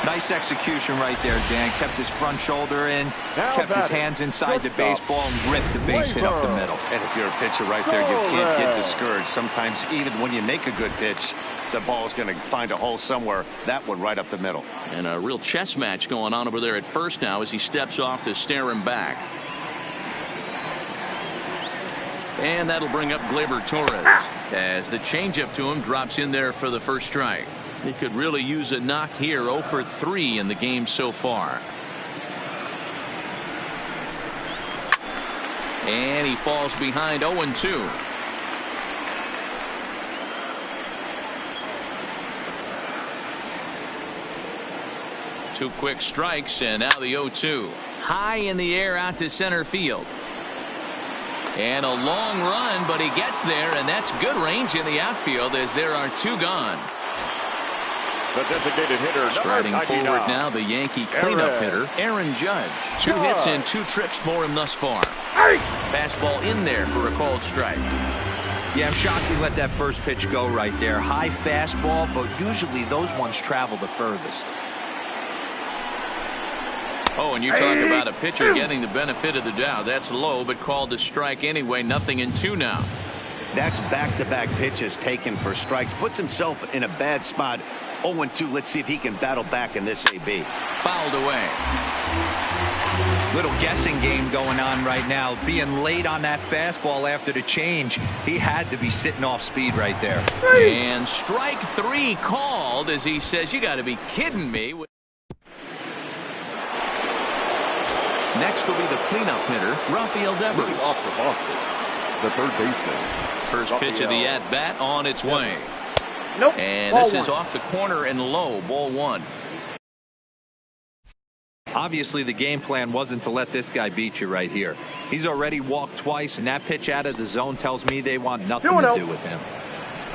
Speaker 3: Nice execution right there, Dan. Kept his front shoulder in, kept his hands inside the baseball, and ripped the base hit up the middle.
Speaker 1: And if you're a pitcher right there, you can't get discouraged. Sometimes even when you make a good pitch, the ball's going to find a hole somewhere. That one right up the middle.
Speaker 2: And a real chess match going on over there at first now as he steps off to stare him back. And that'll bring up Gleyber Torres as the changeup to him drops in there for the first strike. He could really use a knock here. 0 for 3 in the game so far. And he falls behind 0-2. Two quick strikes, and now the 0-2. High in the air out to center field. And a long run, but he gets there, and that's good range in the outfield as there are two gone.
Speaker 4: The designated hitter,
Speaker 2: striding forward now, the Yankee cleanup hitter, Aaron Judge. 2 hits and 2 trips for him thus far. Fastball in there for a called strike.
Speaker 3: Yeah, I'm shocked he let that first pitch go right there. High fastball, but usually those ones travel the furthest.
Speaker 2: Oh, and you talk about a pitcher getting the benefit of the doubt. That's low, but called a strike anyway. 0-2 now.
Speaker 1: That's back-to-back pitches taken for strikes. Puts himself in a bad spot. 0-2. Let's see if he can battle back in this AB.
Speaker 2: Fouled away.
Speaker 3: Little guessing game going on right now. Being late on that fastball after the change. He had to be sitting off speed right there.
Speaker 2: And strike 3 called as he says, you got to be kidding me. Next will be the cleanup hitter, Rafael Devers.
Speaker 4: Off the Boston, the third baseman.
Speaker 2: First pitch of the at-bat on its way.
Speaker 6: Nope.
Speaker 2: And this is off the corner and low. Ball 1.
Speaker 3: Obviously, the game plan wasn't to let this guy beat you right here. He's already walked twice, and that pitch out of the zone tells me they want nothing to do with him.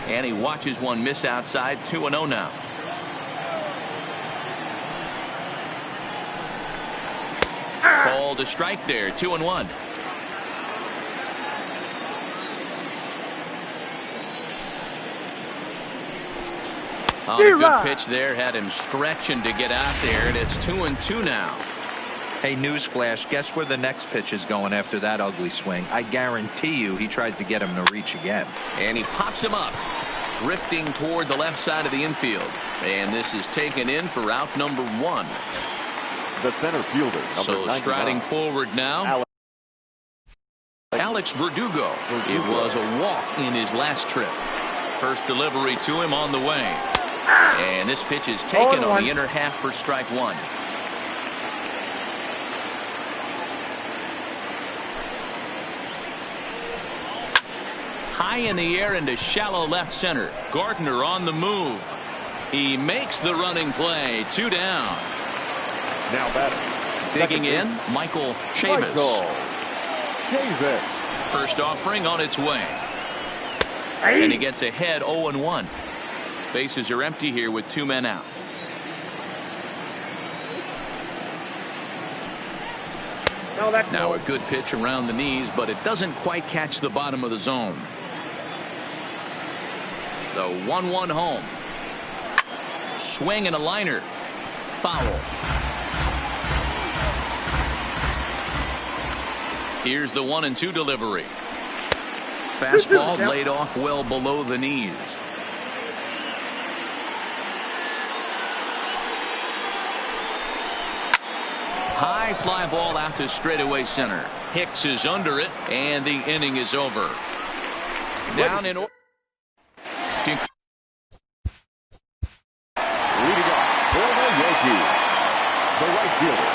Speaker 2: And he watches one miss outside. 2-0 now. Called a strike there. 2-1. On a good pitch there, had him stretching to get out there, and it's 2-2 now.
Speaker 3: Hey, newsflash, guess where the next pitch is going after that ugly swing? I guarantee you he tries to get him to reach again.
Speaker 2: And he pops him up, drifting toward the left side of the infield. And this is taken in for out number 1.
Speaker 4: The center fielder, number 99.
Speaker 2: Striding forward now, Alex Verdugo. It was a walk in his last trip. First delivery to him on the way. And this pitch is taken on the inner half for strike 1. High in the air into shallow left center. Gardner on the move. He makes the running play. 2 down.
Speaker 4: Now batting.
Speaker 2: Digging in, Michael Chavis. First offering on its way. And he gets ahead 0-1. Bases are empty here with 2 men out. Now a good pitch around the knees, but it doesn't quite catch the bottom of the zone. The 1-1 home. Swing and a liner. Foul. Here's the 1-2 delivery. Fastball laid off well below the knees. High fly ball out to straightaway center. Hicks is under it, and the inning is over. Down in order.
Speaker 4: Leading off for the Yankees, the right fielder,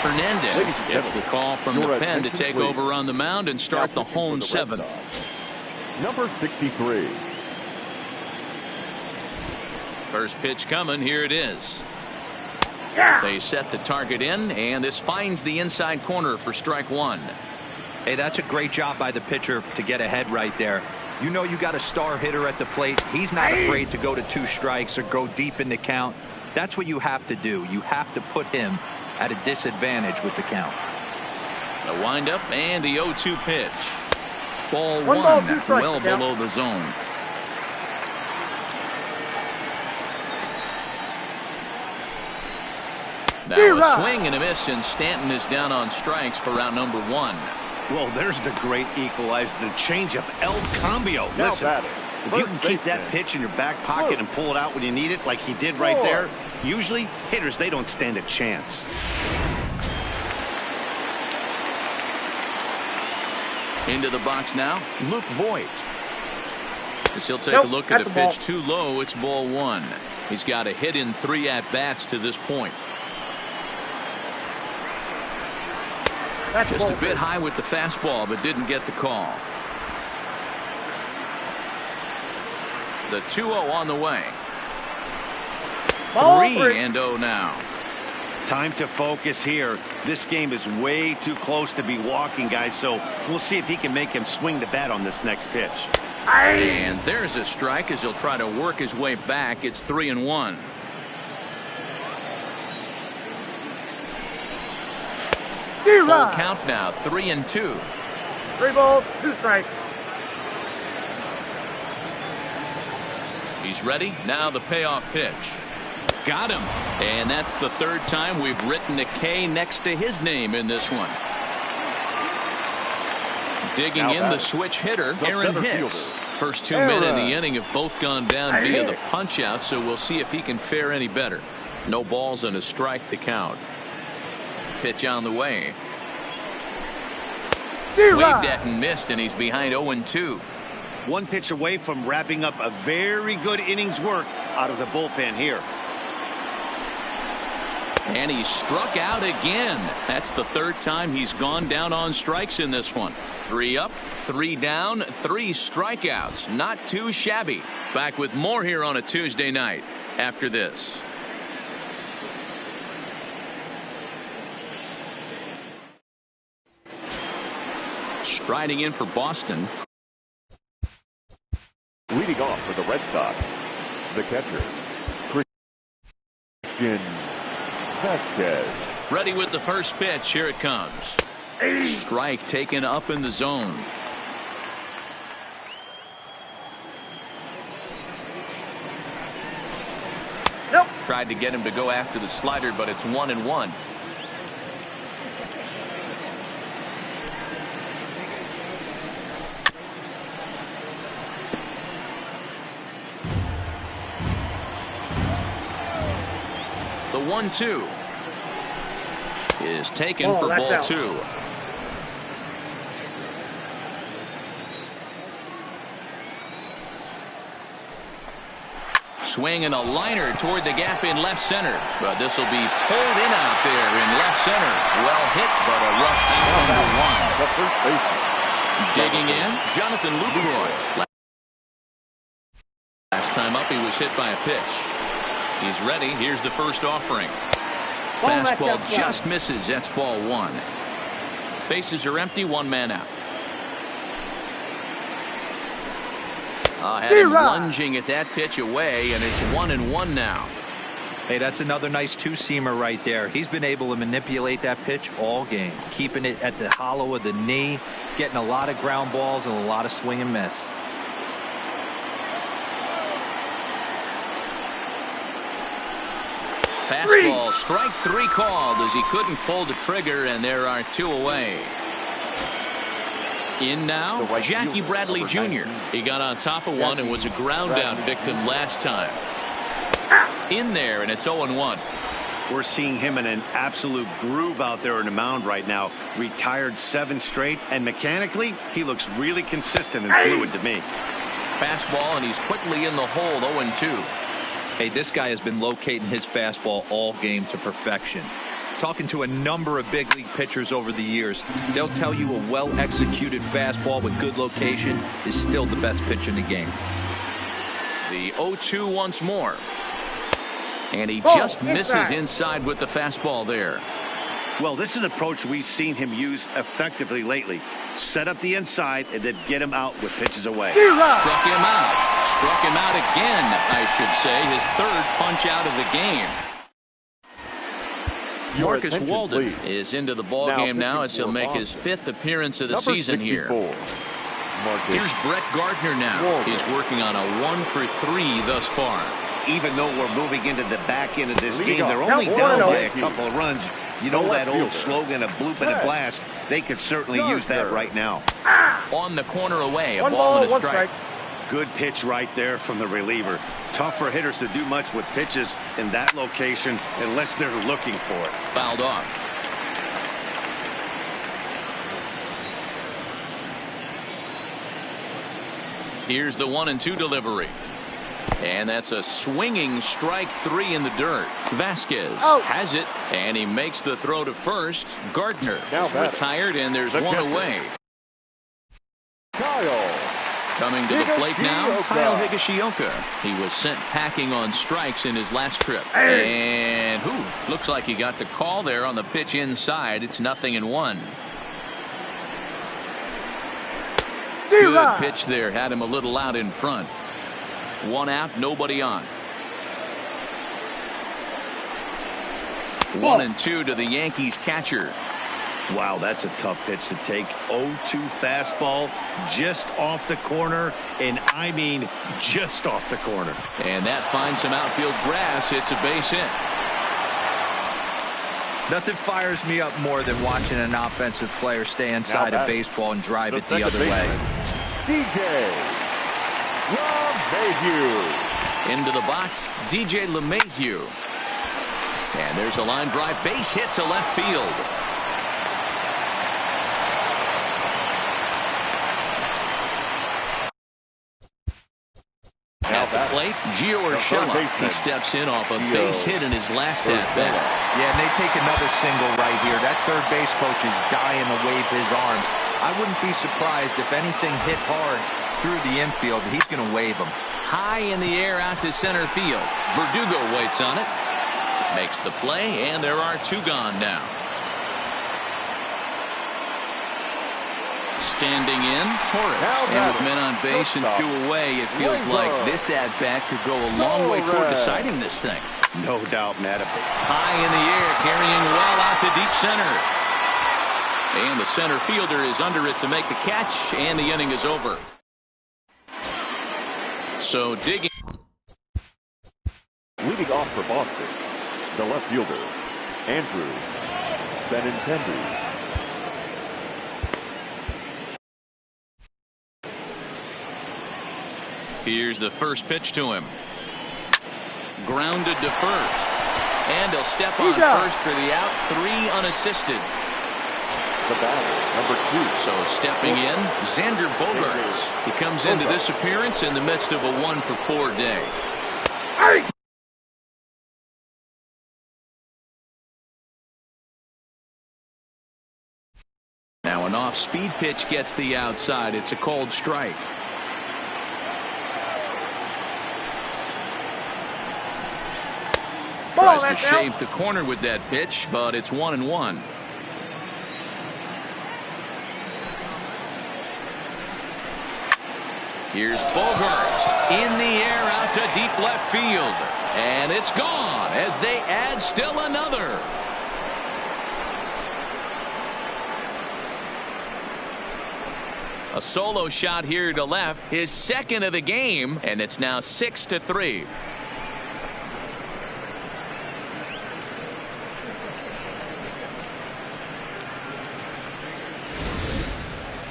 Speaker 2: Hernandez gets the call from the pen to take over on the mound and start the home 7th.
Speaker 4: Number 63.
Speaker 2: First pitch coming. Here it is. They set the target in, and this finds the inside corner for strike 1.
Speaker 3: Hey, that's a great job by the pitcher to get ahead right there. You know you got a star hitter at the plate. He's not afraid to go to 2 strikes or go deep in the count. That's what you have to do. You have to put him at a disadvantage with the count.
Speaker 2: The windup and the 0-2 pitch. Ball 1, well below the zone. Now a swing and a miss, and Stanton is down on strikes for round number 1.
Speaker 1: Well, there's the great equalizer, the changeup, El Cambio. Listen, if you can keep that pitch in your back pocket and pull it out when you need it, like he did right there, usually hitters, they don't stand a chance.
Speaker 2: Into the box now, Luke Voigt. As he'll take a look at a pitch too low, it's ball 1. He's got a hit in 3 at-bats to this point. Just a bit high with the fastball, but didn't get the call. The 2-0 on the way. 3-0 now.
Speaker 1: Time to focus here. This game is way too close to be walking, guys, so we'll see if he can make him swing the bat on this next pitch.
Speaker 2: And there's a strike as he'll try to work his way back. It's 3-1. Full count now, 3-2.
Speaker 6: 3 balls, 2 strikes.
Speaker 2: He's ready. Now the payoff pitch. Got him. And that's the 3rd time we've written a K next to his name in this one. Digging in the switch hitter, Aaron Hicks. First 2 men in the inning have both gone down via the punch out, so we'll see if he can fare any better. No balls and a strike to count. Pitch on the way. Waved at and missed, and he's behind 0-2.
Speaker 1: 1 pitch away from wrapping up a very good innings work out of the bullpen here.
Speaker 2: And he struck out again. That's the 3rd time he's gone down on strikes in this one. 3 up, 3 down, 3 strikeouts. Not too shabby. Back with more here on a Tuesday night after this. Striding in for Boston.
Speaker 4: Leading off for the Red Sox, the catcher, Christian Vasquez.
Speaker 2: Ready with the first pitch. Here it comes. Strike taken up in the zone.
Speaker 6: Nope.
Speaker 2: Tried to get him to go after the slider, but it's 1-1. The 1-2 is taken for ball
Speaker 6: out.
Speaker 2: 2. Swing and a liner toward the gap in left center, but this will be pulled in out there in left center. Well hit, but a rough out number 1.
Speaker 4: The first baseman.
Speaker 2: Digging in, Jonathan Lucroy. Last time up, he was hit by a pitch. He's ready. Here's the first offering. Fastball just misses. That's ball 1. Bases are empty. 1 man out. Had him lunging at that pitch away, and it's 1-1 now.
Speaker 3: Hey, that's another nice 2-seamer right there. He's been able to manipulate that pitch all game, keeping it at the hollow of the knee, getting a lot of ground balls and a lot of swing and miss.
Speaker 2: Fastball, strike 3 called as he couldn't pull the trigger, and there are 2 away. In now, Jackie Bradley Jr. He got on top of one and was a ground out victim last time. In there, and it's 0-1.
Speaker 1: We're seeing him in an absolute groove out there in the mound right now. Retired 7 straight, and mechanically, he looks really consistent and fluid to me.
Speaker 2: Fastball, and he's quickly in the hole, 0-2.
Speaker 3: Hey, this guy has been locating his fastball all game to perfection. Talking to a number of big league pitchers over the years, they'll tell you a well-executed fastball with good location is still the best pitch in the game.
Speaker 2: The 0-2 once more. And he just misses inside with the fastball there.
Speaker 1: Well, this is an approach we've seen him use effectively lately. Set up the inside and then get him out with pitches away.
Speaker 2: Struck him out. Struck him out again, I should say. His 3rd punch out of the game. Marcus Walden is into the ball game now as he'll make his 5th appearance of the season here. Here's Brett Gardner now. He's working on a 1 for 3 thus far.
Speaker 1: Even though we're moving into the back end of this game, they're only down by a couple of runs. You know that old slogan of bloop and a blast. They could certainly use that right now.
Speaker 2: On the corner away, a ball and a strike.
Speaker 1: Good pitch right there from the reliever. Tough for hitters to do much with pitches in that location unless they're looking for it.
Speaker 2: Fouled off. Here's the 1-2 delivery. And that's a swinging strike 3 in the dirt. Vasquez has it, and he makes the throw to first. Gardner is retired, and there's 1 away.
Speaker 4: Kyle
Speaker 2: Coming to the plate now, Kyle Higashioka. He was sent packing on strikes in his last trip. And looks like he got the call there on the pitch inside. It's 0-1. Good pitch there. Had him a little out in front. 1 out, nobody on. 1-2 to the Yankees catcher.
Speaker 1: Wow, that's a tough pitch to take. 0-2 fastball just off the corner, and I mean just off the corner.
Speaker 2: And that finds some outfield grass. It's a base hit.
Speaker 3: Nothing fires me up more than watching an offensive player stay inside a baseball and drive it the other way.
Speaker 4: DJ LeMahieu.
Speaker 2: Into the box, DJ LeMahieu. And there's a line drive, base hit to left field. At the plate, Gio Urshela. He steps in off a base hit in his last at-bat.
Speaker 3: Yeah, and they take another single right here. That third base coach is dying to wave his arms. I wouldn't be surprised if anything hit hard through the infield. He's going to wave them.
Speaker 2: High in the air out to center field. Verdugo waits on it. Makes the play, and there are 2 gone now. Standing in, Torres. And with men on base and 2 away, it feels like this at-bat could go a long way toward deciding this thing.
Speaker 1: No doubt, Matt.
Speaker 2: High in the air, carrying well out to deep center. And the center fielder is under it to make the catch, and the inning is over. So digging.
Speaker 4: Leading off for Boston, the left fielder, Andrew Benintendi.
Speaker 2: Here's the first pitch to him. Grounded to first. And he'll step on first for the out. 3 unassisted.
Speaker 4: The batter, number 2.
Speaker 2: So stepping in, Xander Bogaerts. He comes into this appearance in the midst of a 1-for-4 day. Now an off-speed pitch gets the outside. It's a called strike. Tries to shave the corner with that pitch, but it's 1-1. Here's Bogaerts in the air out to deep left field. And it's gone as they add still another. A solo shot here to left, his second of the game, and it's now 6-3.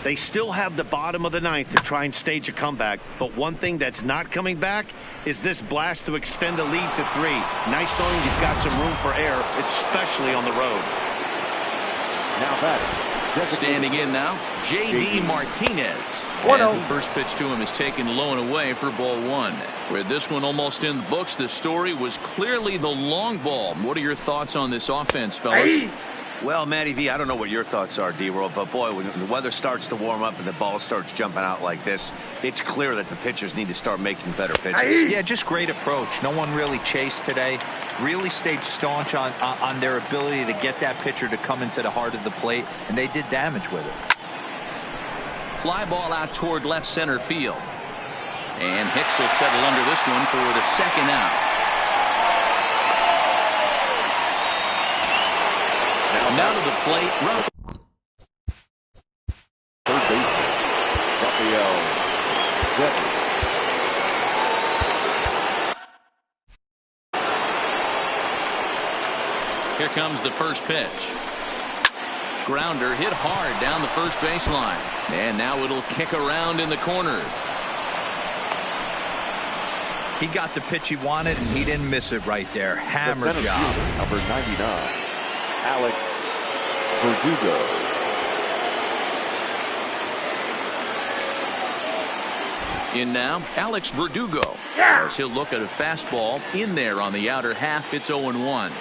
Speaker 1: They still have the bottom of the 9th to try and stage a comeback, but one thing that's not coming back is this blast to extend the lead to 3. Nice knowing you've got some room for error, especially on the road.
Speaker 4: Now batting,
Speaker 2: standing in now, J.D. Martinez. As the first pitch to him is taken low and away for ball 1. With this one almost in the books, the story was clearly the long ball. What are your thoughts on this offense, fellas?
Speaker 1: Well, Matty V, I don't know what your thoughts are, D-Roll, but boy, when the weather starts to warm up and the ball starts jumping out like this, it's clear that the pitchers need to start making better pitches.
Speaker 3: Yeah, just great approach. No one really chased today. Really stayed staunch on their ability to get that pitcher to come into the heart of the plate, and they did damage with it.
Speaker 2: Fly ball out toward left center field. And Hicks will settle under this one for the second out. Now to the plate.
Speaker 4: Third baseman, Rafael Devers.
Speaker 2: Here comes the first pitch. Grounder hit hard down the first baseline. And now it'll kick around in the corner.
Speaker 3: He got the pitch he wanted, and he didn't miss it right there. Hammer job.
Speaker 4: Fielder, number 99, Alex Verdugo.
Speaker 2: In now, Alex Verdugo. As he'll look at a fastball in there on the outer half. It's 0-1.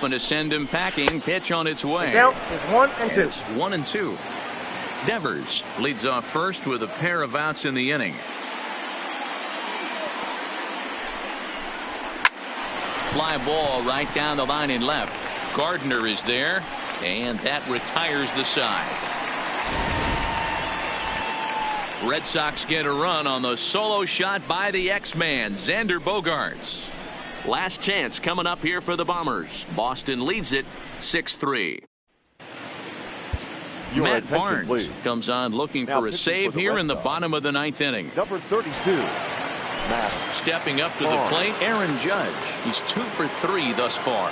Speaker 2: hoping to send him packing. Pitch on its way.
Speaker 6: Count is 1-2.
Speaker 2: It's 1-2. Devers leads off first with a pair of outs in the inning. Fly ball right down the line in left. Gardner is there, and that retires the side. Red Sox get a run on the solo shot by the X-Man, Xander Bogaerts. Last chance coming up here for the Bombers. Boston leads it 6-3. Matt Barnes please. Comes on looking now for a save here in the bottom of the ninth inning.
Speaker 4: Number 32. Matt
Speaker 2: stepping up to the plate, Aaron Judge. He's 2 for 3 thus far.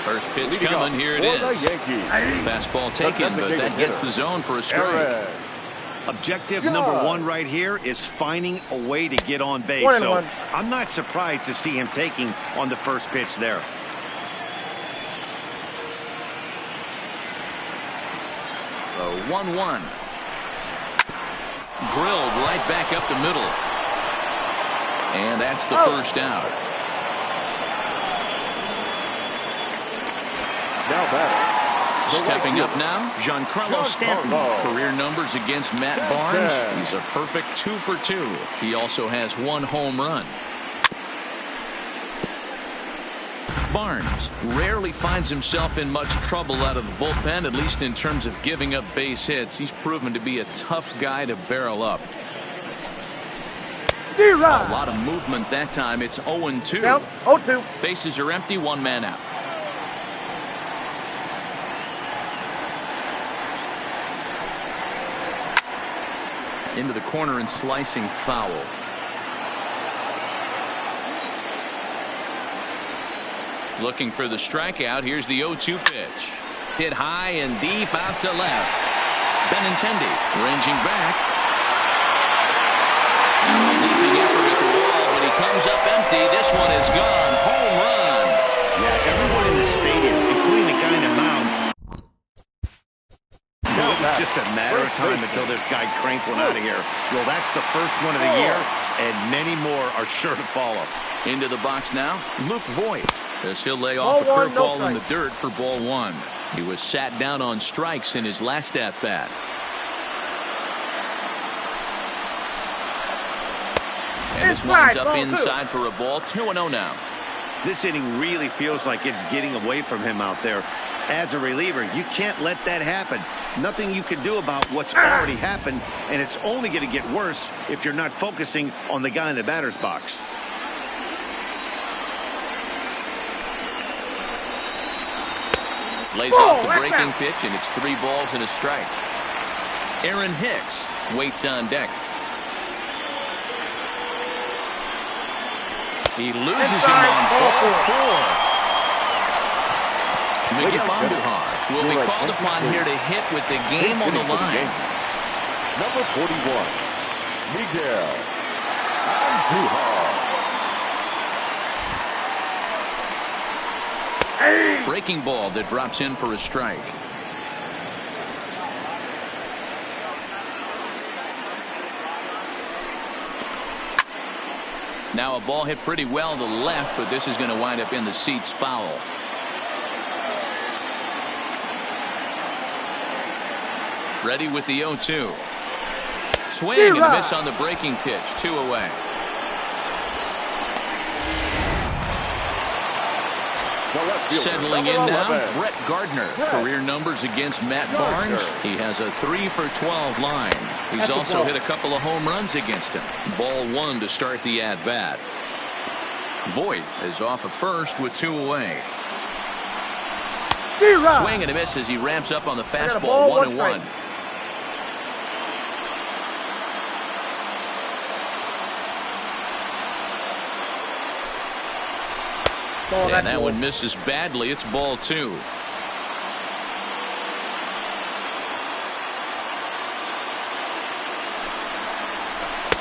Speaker 2: First pitch leading coming. Here it is. Fastball taken, but that gets the zone for a strike.
Speaker 1: Objective number 1 right here is finding a way to get on base. So I'm not surprised to see him taking on the first pitch there.
Speaker 2: The 1-1. Drilled right back up the middle. And that's the first out.
Speaker 4: Now batting.
Speaker 2: Stepping up now, Giancarlo Stanton. Career numbers against Matt Barnes. He's a perfect 2 for 2. He also has 1 home run. Barnes rarely finds himself in much trouble out of the bullpen, at least in terms of giving up base hits. He's proven to be a tough guy to barrel up. A lot of movement that time. It's 0-2.
Speaker 6: Count 0-2.
Speaker 2: Bases are empty, 1 man out. Into the corner and slicing foul. Looking for the strikeout. Here's the 0-2 pitch. Hit high and deep out to left. Benintendi ranging back. A leaping effort at the wall, but he comes up empty. This one is gone. Home run.
Speaker 1: Yeah, everyone in the stadium, including the guy in the mound. No, it was just a matter of time until this guy cranked one out of here. Well, that's the first one of the year, and many more are sure to follow.
Speaker 2: Into the box now, Luke Voigt, as he'll lay off a curveball in the dirt for ball 1. He was sat down on strikes in his last at-bat. And this winds up inside for a ball. 2-0 now.
Speaker 1: This inning really feels like it's getting away from him out there. As a reliever, you can't let that happen. Nothing you can do about what's already happened, and it's only going to get worse if you're not focusing on the guy in the batter's box.
Speaker 2: Lays off the breaking pitch, and it's 3 balls and a strike. Aaron Hicks waits on deck. He loses him on ball 4. Miguel Andujar will be called upon here to hit with the game on the line.
Speaker 4: Number 41, Miguel Andujar.
Speaker 2: Breaking ball that drops in for a strike. Now a ball hit pretty well to the left, but this is going to wind up in the seats foul. Ready with the 0-2. Swing and a miss on the breaking pitch. 2 away. Settling in now, Brett Gardner. Career numbers against Matt Barnes. He has a 3 for 12 line. He's also hit a couple of home runs against him. Ball 1 to start the at-bat. Voigt is off of first with 2 away. Swing and a miss as he ramps up on the fastball. 1-1. And that one misses badly. It's ball 2.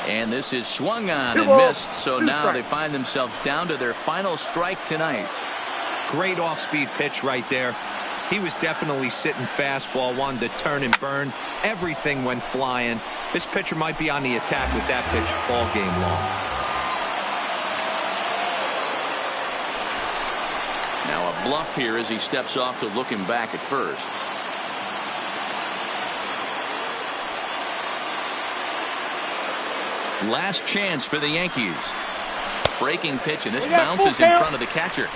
Speaker 2: And this is swung on and missed. So now they find themselves down to their final strike tonight.
Speaker 3: Great off-speed pitch right there. He was definitely sitting fastball, wanted to turn and burn. Everything went flying. This pitcher might be on the attack with that pitch all game long.
Speaker 2: bluff here as he steps off to look him back at first. Last chance for the Yankees. Breaking pitch, and this bounces in front of the catcher.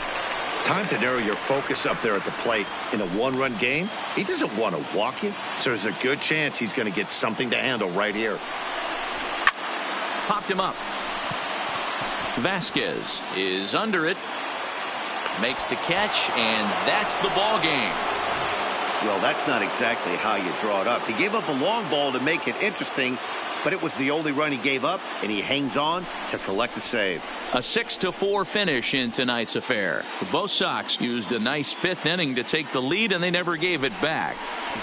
Speaker 1: Time to narrow your focus up there at the plate. In a one-run game, he doesn't want to walk you, so there's a good chance he's going to get something to handle right here.
Speaker 2: Popped him up. Vasquez is under it. Makes the catch, and that's the ball game.
Speaker 1: Well, that's not exactly how you draw it up. He gave up a long ball to make it interesting, but it was the only run he gave up, and he hangs on to collect the save.
Speaker 2: A 6-4 finish in tonight's affair. Both Sox used a nice fifth inning to take the lead, and they never gave it back.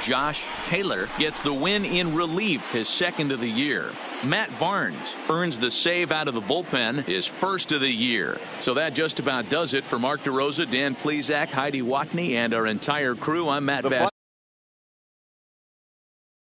Speaker 2: Josh Taylor gets the win in relief, his second of the year. Matt Barnes earns the save out of the bullpen, his first of the year. So that just about does it for Mark DeRosa, Dan Plesac, Heidi Watney, and our entire crew. I'm Matt Bass.